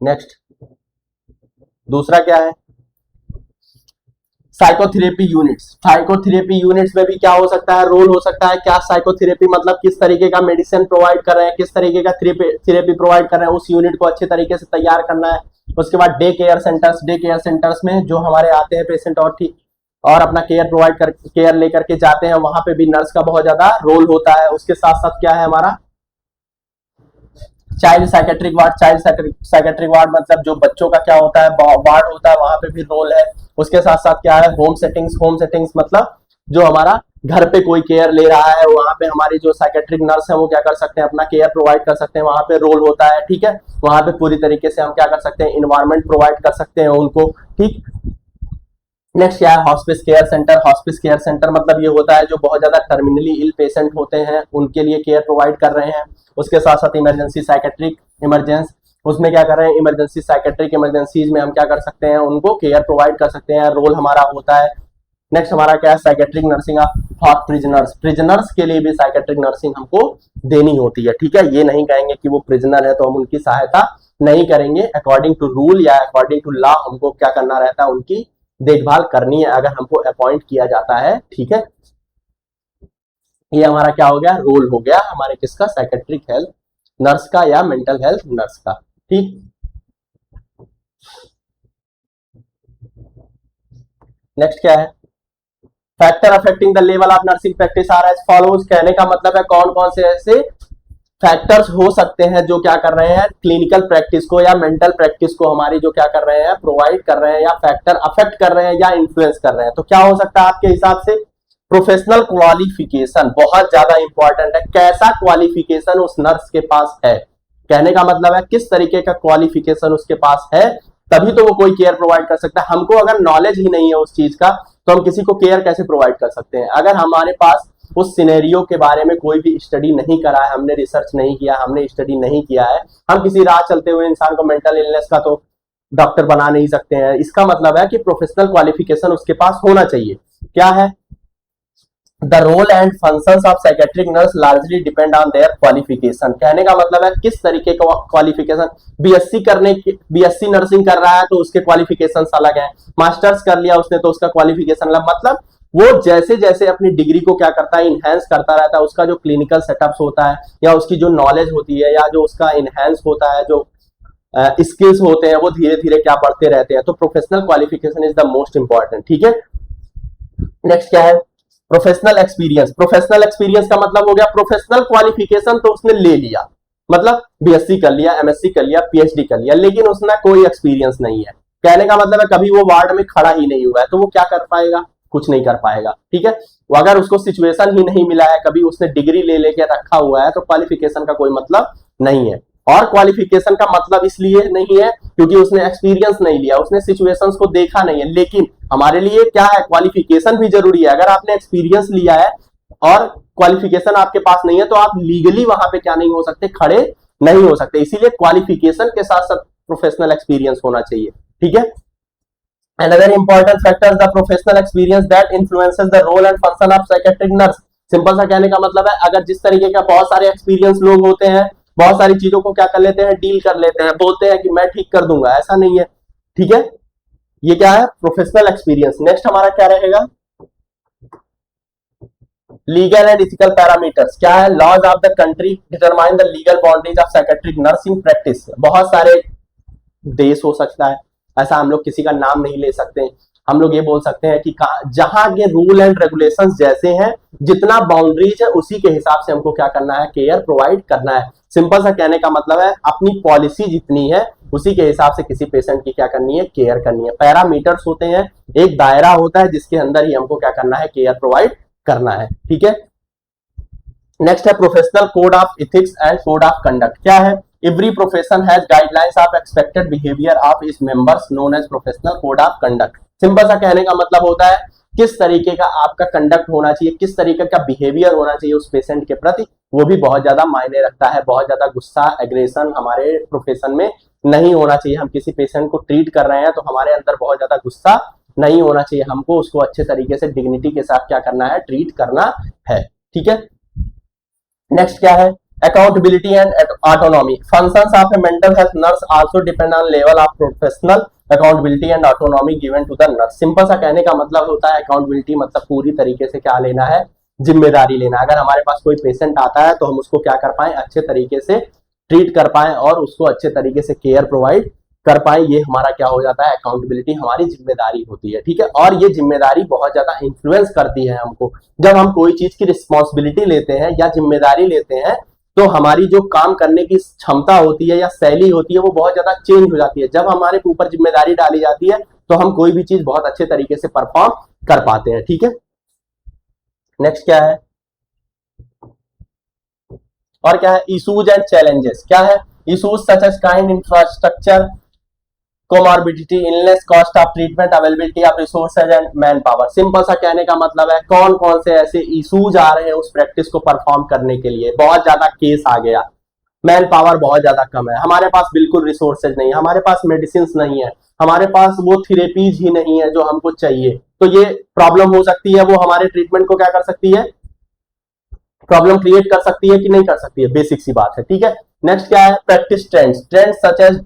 नेक्स्ट दूसरा क्या है, साइकोथेरेपी यूनिट्स में भी क्या हो सकता है, रोल हो सकता है। क्या साइकोथेरेपी मतलब किस तरीके का मेडिसिन प्रोवाइड कर रहे हैं, किस तरीके का थेरेपी प्रोवाइड कर रहे हैं, उस यूनिट को अच्छे तरीके से तैयार करना है। उसके बाद डे केयर सेंटर्स में जो हमारे आते हैं पेशेंट और अपना केयर लेकर के जाते हैं, वहां पे भी नर्स का बहुत ज्यादा रोल होता है। उसके साथ साथ क्या है हमारा, चाइल्ड साइकेट्रिक वार्ड मतलब जो बच्चों का क्या होता है, वार्ड होता है, वहां पे भी रोल है। उसके साथ साथ क्या है, होम सेटिंग्स मतलब जो हमारा घर पे कोई केयर ले रहा है, वहां पे हमारी जो साइकेट्रिक नर्स है वो क्या कर सकते हैं, अपना केयर प्रोवाइड कर सकते हैं, वहां पे रोल होता है, ठीक है। वहां पे पूरी तरीके से हम क्या कर सकते हैं, इन्वायरमेंट प्रोवाइड कर सकते हैं उनको, ठीक। नेक्स्ट क्या है, हॉस्पिस केयर सेंटर मतलब ये होता है जो बहुत ज्यादा टर्मिनली इल पेशेंट होते हैं उनके लिए केयर प्रोवाइड कर रहे हैं। उसके साथ साथ इमरजेंसी साइकेट्रिक उसमें क्या कर रहे हैं, इमरजेंसी साइकेट्रिक इमरजेंसीज में हम क्या कर सकते हैं, उनको केयर प्रोवाइड कर सकते हैं, रोल हमारा होता है। नेक्स्ट हमारा क्या है, साइकेट्रिक नर्सिंग फॉर प्रिजनर्स के लिए भी साइकेट्रिक नर्सिंग हमको देनी होती है, ठीक है। ये नहीं कहेंगे कि वो प्रिजनर है तो हम उनकी सहायता नहीं करेंगे, अकॉर्डिंग टू रूल या अकॉर्डिंग टू लॉ हमको क्या करना रहता है, उनकी देखभाल करनी है अगर हमको अपॉइंट किया जाता है, ठीक है। ये हमारा क्या हो गया, रोल हो गया हमारे किसका, साइकेट्रिक हेल्थ नर्स का या मेंटल हेल्थ नर्स का, ठीक। नेक्स्ट क्या है, factor affecting the level of nursing practice are as follows. कहने का मतलब है कौन कौन से ऐसे फैक्टर्स हो सकते हैं जो क्या कर रहे हैं, क्लिनिकल प्रैक्टिस को या मेंटल प्रैक्टिस को हमारी जो क्या कर रहे हैं, प्रोवाइड कर रहे हैं, या फैक्टर अफेक्ट कर रहे हैं या इन्फ्लुएंस कर रहे हैं। तो क्या हो सकता है आपके हिसाब से, प्रोफेशनल क्वालिफिकेशन बहुत ज्यादा इंपॉर्टेंट है। कैसा क्वालिफिकेशन उस नर्स के पास है, कहने का मतलब है किस तरीके का क्वालिफिकेशन उसके पास है, तभी तो वो कोई केयर प्रोवाइड कर सकता है। हमको अगर नॉलेज ही नहीं है उस चीज का तो हम किसी को केयर कैसे प्रोवाइड कर सकते हैं। अगर हमारे पास उस सिनेरियो के बारे में कोई भी स्टडी नहीं करा है, हमने रिसर्च नहीं किया, हमने स्टडी नहीं किया है, हम किसी राह चलते हुए इंसान को मेंटल इलनेस का तो डॉक्टर बना नहीं सकते हैं। इसका मतलब है कि प्रोफेशनल क्वालिफिकेशन उसके पास होना चाहिए। क्या है, the role and functions of psychiatric nurse largely depend on their qualification. कहने का मतलब है किस तरीके का क्वालिफिकेशन, बीएससी नर्सिंग कर रहा है तो उसके क्वालिफिकेशन अलग है, मास्टर्स कर लिया उसने तो उसका क्वालिफिकेशन अलग, मतलब वो जैसे जैसे अपनी डिग्री को क्या करता है, इनहेंस करता रहता है, उसका जो क्लिनिकल सेटअप्स होता है या उसकी जो नॉलेज होती है या जो उसका इनहेंस होता है, जो स्किल्स होते हैं, वो धीरे धीरे क्या बढ़ते रहते हैं। तो professional qualification is the most important. ठीक है, नेक्स्ट क्या है, प्रोफेशनल एक्सपीरियंस। प्रोफेशनल एक्सपीरियंस का मतलब हो गया प्रोफेशनल क्वालिफिकेशन तो उसने ले लिया, मतलब बीएससी कर लिया, एमएससी कर लिया, पीएचडी कर लिया, लेकिन उसने कोई एक्सपीरियंस नहीं है। कहने का मतलब है कभी वो वार्ड में खड़ा ही नहीं हुआ है, तो वो क्या कर पाएगा, कुछ नहीं कर पाएगा। ठीक है, वो अगर उसको सिचुएशन ही नहीं मिला है, कभी उसने डिग्री ले लेके रखा हुआ है, तो क्वालिफिकेशन का कोई मतलब नहीं है। और क्वालिफिकेशन का मतलब इसलिए नहीं है क्योंकि उसने एक्सपीरियंस नहीं लिया, उसने सिचुएशंस को देखा नहीं है। लेकिन हमारे लिए क्या है, क्वालिफिकेशन भी जरूरी है। अगर आपने एक्सपीरियंस लिया है और क्वालिफिकेशन आपके पास नहीं है, तो आप लीगली वहां पे क्या नहीं हो सकते, खड़े नहीं हो सकते। इसीलिए क्वालिफिकेशन के साथ साथ प्रोफेशनल एक्सपीरियंस होना चाहिए। ठीक है, another important factor is the professional experience that influences the role and function of psychiatric nurse। Simple सा कहने का मतलब है, अगर जिस तरीके का बहुत सारे एक्सपीरियंस लोग होते हैं, बहुत सारी चीजों को क्या कर लेते हैं, डील कर लेते हैं, बोलते हैं कि मैं ठीक कर दूंगा, ऐसा नहीं है। ठीक है, ये क्या है, प्रोफेशनल एक्सपीरियंस। नेक्स्ट हमारा क्या रहेगा, लीगल एंड इथिकल पैरामीटर्स। क्या है, laws of the country determine the legal boundaries of psychiatric nurse in practice. बहुत सारे देश हो सकता है, ऐसा हम लोग किसी का नाम नहीं ले सकते। हम लोग ये बोल सकते हैं कि जहां के रूल एंड रेगुलेशंस जैसे हैं, जितना बाउंड्रीज है उसी के हिसाब से हमको क्या करना है, केयर प्रोवाइड करना है। सिंपल सा कहने का मतलब है, अपनी पॉलिसी जितनी है उसी के हिसाब से किसी पेशेंट की क्या करनी है, केयर करनी है। पैरामीटर्स होते हैं, एक दायरा होता है जिसके अंदर ही हमको क्या करना है, केयर प्रोवाइड करना है। ठीक है, नेक्स्ट है professional code of ethics and code of conduct. क्या है, every profession has guidelines of expected behaviour of its members known as professional code of conduct. Simple सा कहने का मतलब होता है किस तरीके का आपका कंडक्ट होना चाहिए, किस तरीके का बिहेवियर होना चाहिए उस पेशेंट के प्रति, वो भी बहुत ज्यादा मायने रखता है। बहुत ज्यादा गुस्सा, एग्रेशन हमारे प्रोफेशन में नहीं होना चाहिए। हम किसी पेशेंट को ट्रीट कर रहे हैं तो हमारे अंदर बहुत ज्यादा गुस्सा नहीं होना चाहिए, हमको उसको अच्छे तरीके से डिग्निटी के साथ क्या करना है, ट्रीट करना है। ठीक है, नेक्स्ट क्या है, accountability and autonomy. Functions of a mental health nurse also depend on level of professional accountability and autonomy given to the nurse. Simple सा कहने का मतलब होता है अकाउंटेबिलिटी मतलब पूरी तरीके से क्या लेना है, जिम्मेदारी लेना। अगर हमारे पास कोई पेशेंट आता है तो हम उसको क्या कर पाए, अच्छे तरीके से ट्रीट कर पाए और उसको अच्छे तरीके से केयर प्रोवाइड कर पाए, ये हमारा क्या हो जाता है, अकाउंटेबिलिटी हमारी जिम्मेदारी होती है। ठीक है, और ये जिम्मेदारी बहुत ज्यादा इन्फ्लुएंस करती है हमको। जब हम कोई चीज की रिस्पॉन्सिबिलिटी लेते हैं या जिम्मेदारी लेते हैं तो हमारी जो काम करने की क्षमता होती है या शैली होती है वो बहुत ज्यादा चेंज हो जाती है। जब हमारे ऊपर जिम्मेदारी डाली जाती है तो हम कोई भी चीज बहुत अच्छे तरीके से परफॉर्म कर पाते हैं। ठीक है, नेक्स्ट क्या है, और क्या है, इशूज एंड चैलेंजेस। क्या है, issues such as kind infrastructure, comorbidity, illness, cost of treatment, availability of resources and man power. Simple सा कहने का मतलब है कौन कौन से ऐसे इशूज आ रहे हैं उस प्रैक्टिस को परफॉर्म करने के लिए। बहुत ज्यादा केस आ गया, मैन पावर बहुत ज्यादा कम है, हमारे पास बिल्कुल रिसोर्सेज नहीं है, हमारे पास मेडिसिन नहीं है, हमारे पास वो थेरेपीज ही नहीं है जो हमको चाहिए। तो ये प्रॉब्लम हो सकती है, वो हमारे ट्रीटमेंट को क्या कर सकती है, प्रॉब्लम क्रिएट कर सकती है कि नहीं कर सकती है, बेसिक सी बात है। ठीक है, नेक्स्ट क्या है, practice trends. Trends such as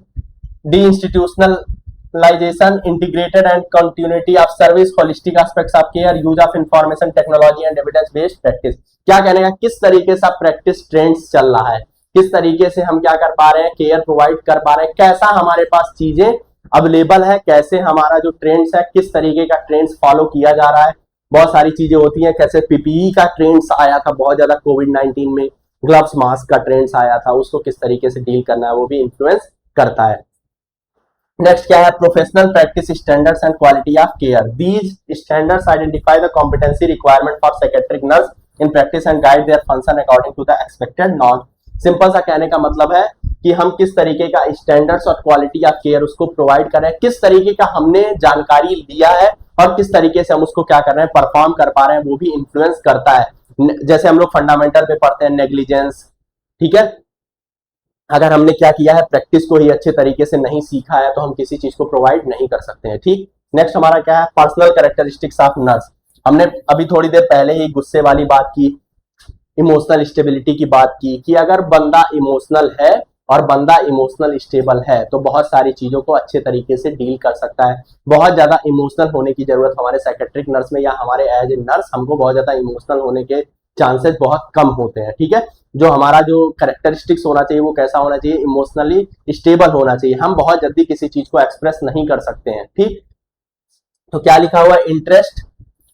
de-institutionalization, integrated and continuity of service, holistic aspects of care, use of information technology and evidence based practice। क्या कहने का, किस तरीके से प्रैक्टिस ट्रेंड्स चल रहा है, किस तरीके से हम क्या कर पा रहे हैं, केयर प्रोवाइड कर पा रहे हैं, कैसा हमारे पास चीजें अवेलेबल है, कैसे हमारा जो ट्रेंड्स है किस तरीके का ट्रेंड्स फॉलो किया जा रहा है। बहुत सारी चीजें होती हैं, कैसे पीपीई का ट्रेंड्स आया था बहुत ज्यादा कोविड-19 में, ग्लव्स मास्क का ट्रेंड्स आया था, उसको किस तरीके से डील करना है वो भी इन्फ्लुएंस करता है। नेक्स्ट क्या है, professional practice standards and quality of care. These standards identify the competency requirement for psychiatric nurse in practice and guide their function according to the expected norm. Simple सा कहने का मतलब है कि हम किस तरीके का स्टैंडर्ड्स और क्वालिटी ऑफ केयर उसको प्रोवाइड कर रहे हैं, किस तरीके का हमने जानकारी लिया है और किस तरीके से हम उसको क्या कर रहे हैं, परफॉर्म कर पा रहे हैं, वो भी इन्फ्लुएंस करता है। जैसे हम लोग फंडामेंटल पे पढ़ते हैं नेग्लिजेंस, ठीक है, अगर हमने क्या किया है, प्रैक्टिस को ही अच्छे तरीके से नहीं सीखा है तो हम किसी चीज को प्रोवाइड नहीं कर सकते हैं। ठीक, नेक्स्ट हमारा क्या है, पर्सनल कैरेक्टरिस्टिक्स ऑफ नर्स। हमने अभी थोड़ी देर पहले ही गुस्से वाली बात की, इमोशनल स्टेबिलिटी की बात की कि अगर बंदा इमोशनल है और बंदा इमोशनल स्टेबल है तो बहुत सारी चीजों को अच्छे तरीके से डील कर सकता है। बहुत ज्यादा इमोशनल होने की जरूरत हमारे साइकेट्रिक नर्स में या हमारे एज ए नर्स हमको बहुत ज्यादा इमोशनल होने के चांसेस बहुत कम होते हैं। ठीक है, जो हमारा जो कैरेक्टरिस्टिक्स होना चाहिए वो कैसा होना चाहिए, इमोशनली स्टेबल होना चाहिए। हम बहुत जल्दी किसी चीज को एक्सप्रेस नहीं कर सकते हैं। ठीक, तो क्या लिखा हुआ है, इंटरेस्ट।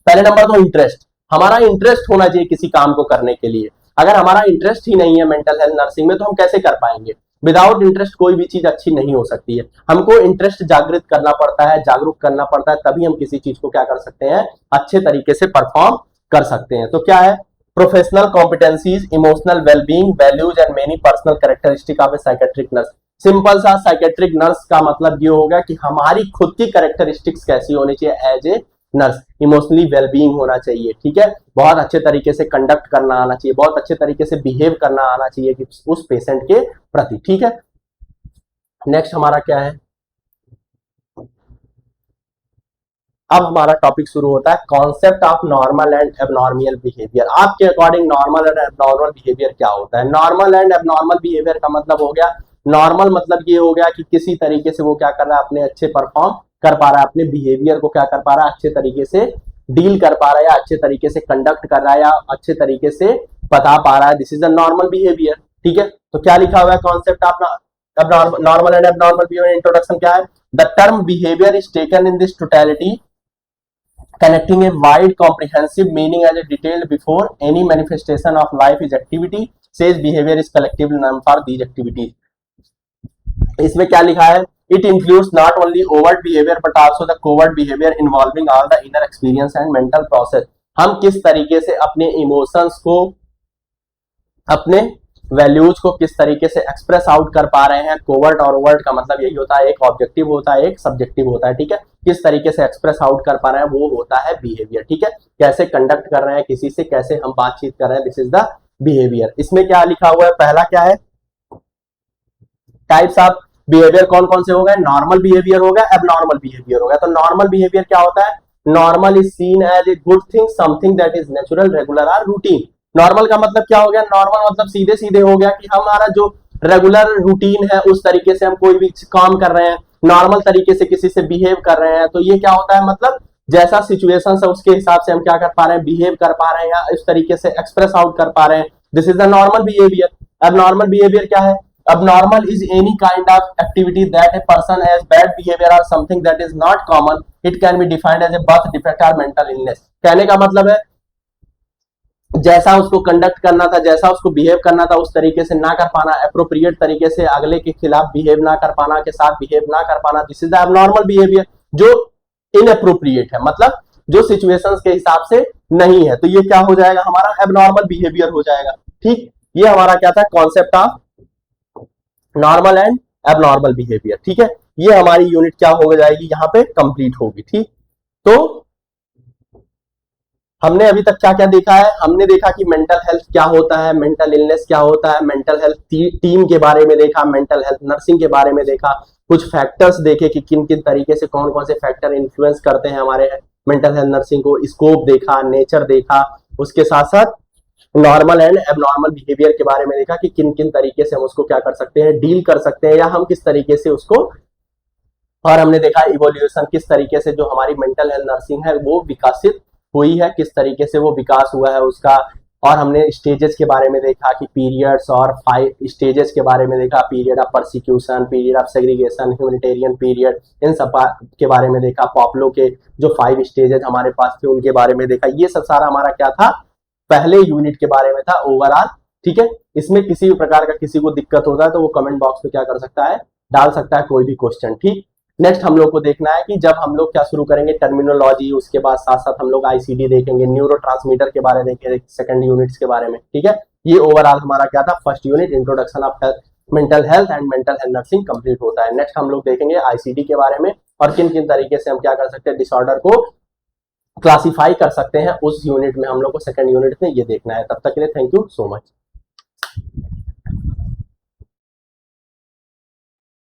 पहले नंबर तो इंटरेस्ट, हमारा इंटरेस्ट होना चाहिए किसी काम को करने के लिए। अगर हमारा इंटरेस्ट ही नहीं है मेंटल हेल्थ नर्सिंग में तो हम कैसे कर पाएंगे। विदाउट इंटरेस्ट कोई भी चीज अच्छी नहीं हो सकती है। हमको इंटरेस्ट जागृत करना पड़ता है, जागरूक करना पड़ता है, तभी हम किसी चीज को क्या कर सकते हैं, अच्छे तरीके से परफॉर्म कर सकते हैं। तो क्या है, professional competencies, emotional wellbeing, values and many personal characteristic of A psychiatric nurse. Simple सा साइकेट्रिक नर्स का मतलब ये होगा कि हमारी खुद की कैरेक्टरिस्टिक्स कैसी होनी चाहिए as a nurse. Emotionally wellbeing होना चाहिए। ठीक है, बहुत अच्छे तरीके से कंडक्ट करना आना चाहिए, बहुत अच्छे तरीके से बिहेव करना आना चाहिए कि उस पेशेंट के प्रति। ठीक है, नेक्स्ट हमारा क्या है, अब हमारा टॉपिक शुरू होता है concept of normal and abnormal behaviour. आपके according normal and abnormal behaviour क्या होता है। नॉर्मल एंड एबनॉर्मल बिहेवियर का मतलब हो गया, नॉर्मल मतलब ये हो गया कि किसी तरीके से वो क्या कर रहा है, अपने अच्छे परफॉर्म कर पा रहा है, अपने बिहेवियर को क्या कर पा रहा है, अच्छे तरीके से डील कर पा रहा है, या अच्छे तरीके से कंडक्ट कर रहा है, या अच्छे तरीके से बता पा रहा है। This is a normal behaviour. ठीक है, तो क्या लिखा हुआ है, concept of normal and abnormal behaviour. Introduction क्या है, the term behaviour is taken in this totality connecting a wide comprehensive meaning as a detailed before any manifestation of life is activity, says behavior is collective name for these activities। इसमें क्या लिखा है, it includes not only overt behavior but also the covert behavior involving all the inner experience and mental process। हम किस तरीके से अपने emotions को, अपने वैल्यूज को किस तरीके से एक्सप्रेस आउट कर पा रहे हैं। कोवर्ट और ओवर्ट का मतलब यही होता है, एक ऑब्जेक्टिव होता है, एक सब्जेक्टिव होता है। ठीक है, किस तरीके से एक्सप्रेस आउट कर पा रहे हैं वो होता है बिहेवियर। ठीक है, कैसे कंडक्ट कर रहे हैं किसी से, कैसे हम बातचीत कर रहे हैं, दिस इज द बिहेवियर। इसमें क्या लिखा हुआ है, पहला क्या है, टाइप्स ऑफ बिहेवियर कौन कौन से हो गए, नॉर्मल बिहेवियर हो गया, एबनॉर्मल बिहेवियर हो गया। तो नॉर्मल बिहेवियर क्या होता है, normal is seen as a good thing, something that is natural, regular और रूटीन। नॉर्मल का मतलब क्या हो गया, नॉर्मल मतलब सीधे सीधे हो गया कि हमारा जो रेगुलर रूटीन है उस तरीके से हम कोई भी काम कर रहे हैं, नॉर्मल तरीके से किसी से बिहेव कर रहे हैं। तो ये क्या होता है, मतलब जैसा सिचुएशन है उसके हिसाब से हम क्या कर पा रहे हैं, बिहेव कर पा रहे हैं, या इस तरीके से एक्सप्रेस आउट कर पा रहे हैं। This is the normal behaviour. अब नॉर्मल बिहेवियर क्या है, abnormal is any kind of activity that a person has bad behavior or something that is not common, it can be defined as a birth defect or mental illness। कहने का मतलब है जैसा उसको conduct करना था, जैसा उसको बिहेव करना था उस तरीके से ना कर पाना, अप्रोप्रिएट तरीके से अगले के खिलाफ बिहेव ना कर पाना, के साथ बिहेव ना कर पाना, this is the abnormal behaviour. जो इनअप्रोप्रिएट है, मतलब जो सिचुएशंस के हिसाब से नहीं है, तो ये क्या हो जाएगा, हमारा एबनॉर्मल बिहेवियर हो जाएगा। ठीक, ये हमारा क्या था, concept of normal and abnormal behaviour. ठीक है, ये हमारी यूनिट क्या हो जाएगी, यहाँ पे कंप्लीट होगी। ठीक, तो हमने अभी तक क्या क्या देखा है, हमने देखा कि मेंटल हेल्थ क्या होता है, मेंटल इलनेस क्या होता है, मेंटल हेल्थ टीम के बारे में देखा, मेंटल हेल्थ नर्सिंग के बारे में देखा, कुछ फैक्टर्स देखे कि किन किन तरीके से कौन कौन से फैक्टर इन्फ्लुएंस करते हैं हमारे मेंटल हेल्थ नर्सिंग को, स्कोप देखा, नेचर देखा, उसके साथ साथ नॉर्मल एंड एबनॉर्मल बिहेवियर के बारे में देखा कि किन किन तरीके से हम उसको क्या कर सकते हैं, डील कर सकते हैं, या हम किस तरीके से उसको, और हमने देखा इवोल्यूशन, किस तरीके से जो हमारी मेंटल हेल्थ नर्सिंग है वो विकसित हुई है, किस तरीके से वो विकास हुआ है उसका। और हमने स्टेजेस के बारे में देखा कि पीरियड्स और 5 स्टेजेस के बारे में देखा, period of persecution, period of segregation, humanitarian period, इन सब के बारे में देखा। पॉपुलो के जो 5 स्टेजेस हमारे पास थे उनके बारे में देखा। ये सब सारा हमारा क्या था, पहले यूनिट के बारे में था ओवरऑल। ठीक है, इसमें किसी भी प्रकार का किसी को दिक्कत होता है तो वो कमेंट बॉक्स में क्या कर सकता है, डाल सकता है कोई भी क्वेश्चन। ठीक, नेक्स्ट हम लोग को देखना है कि जब हम लोग क्या शुरू करेंगे, टर्मिनोलॉजी, उसके बाद साथ साथ हम लोग आईसीडी देखेंगे, न्यूरोट्रांसमीटर के बारे में देखेंगे, सेकंड यूनिट्स के बारे में। ठीक है, ये ओवरऑल हमारा क्या था, first unit introduction of mental health and mental health nursing complete होता है। नेक्स्ट हम लोग देखेंगे आईसीडी के बारे में और किन किन तरीके से हम क्या कर सकते हैं, डिसऑर्डर को क्लासिफाई कर सकते हैं। उस यूनिट में हम लोग को सेकंड यूनिट में ये देखना है। तब तक के लिए थैंक यू सो मच।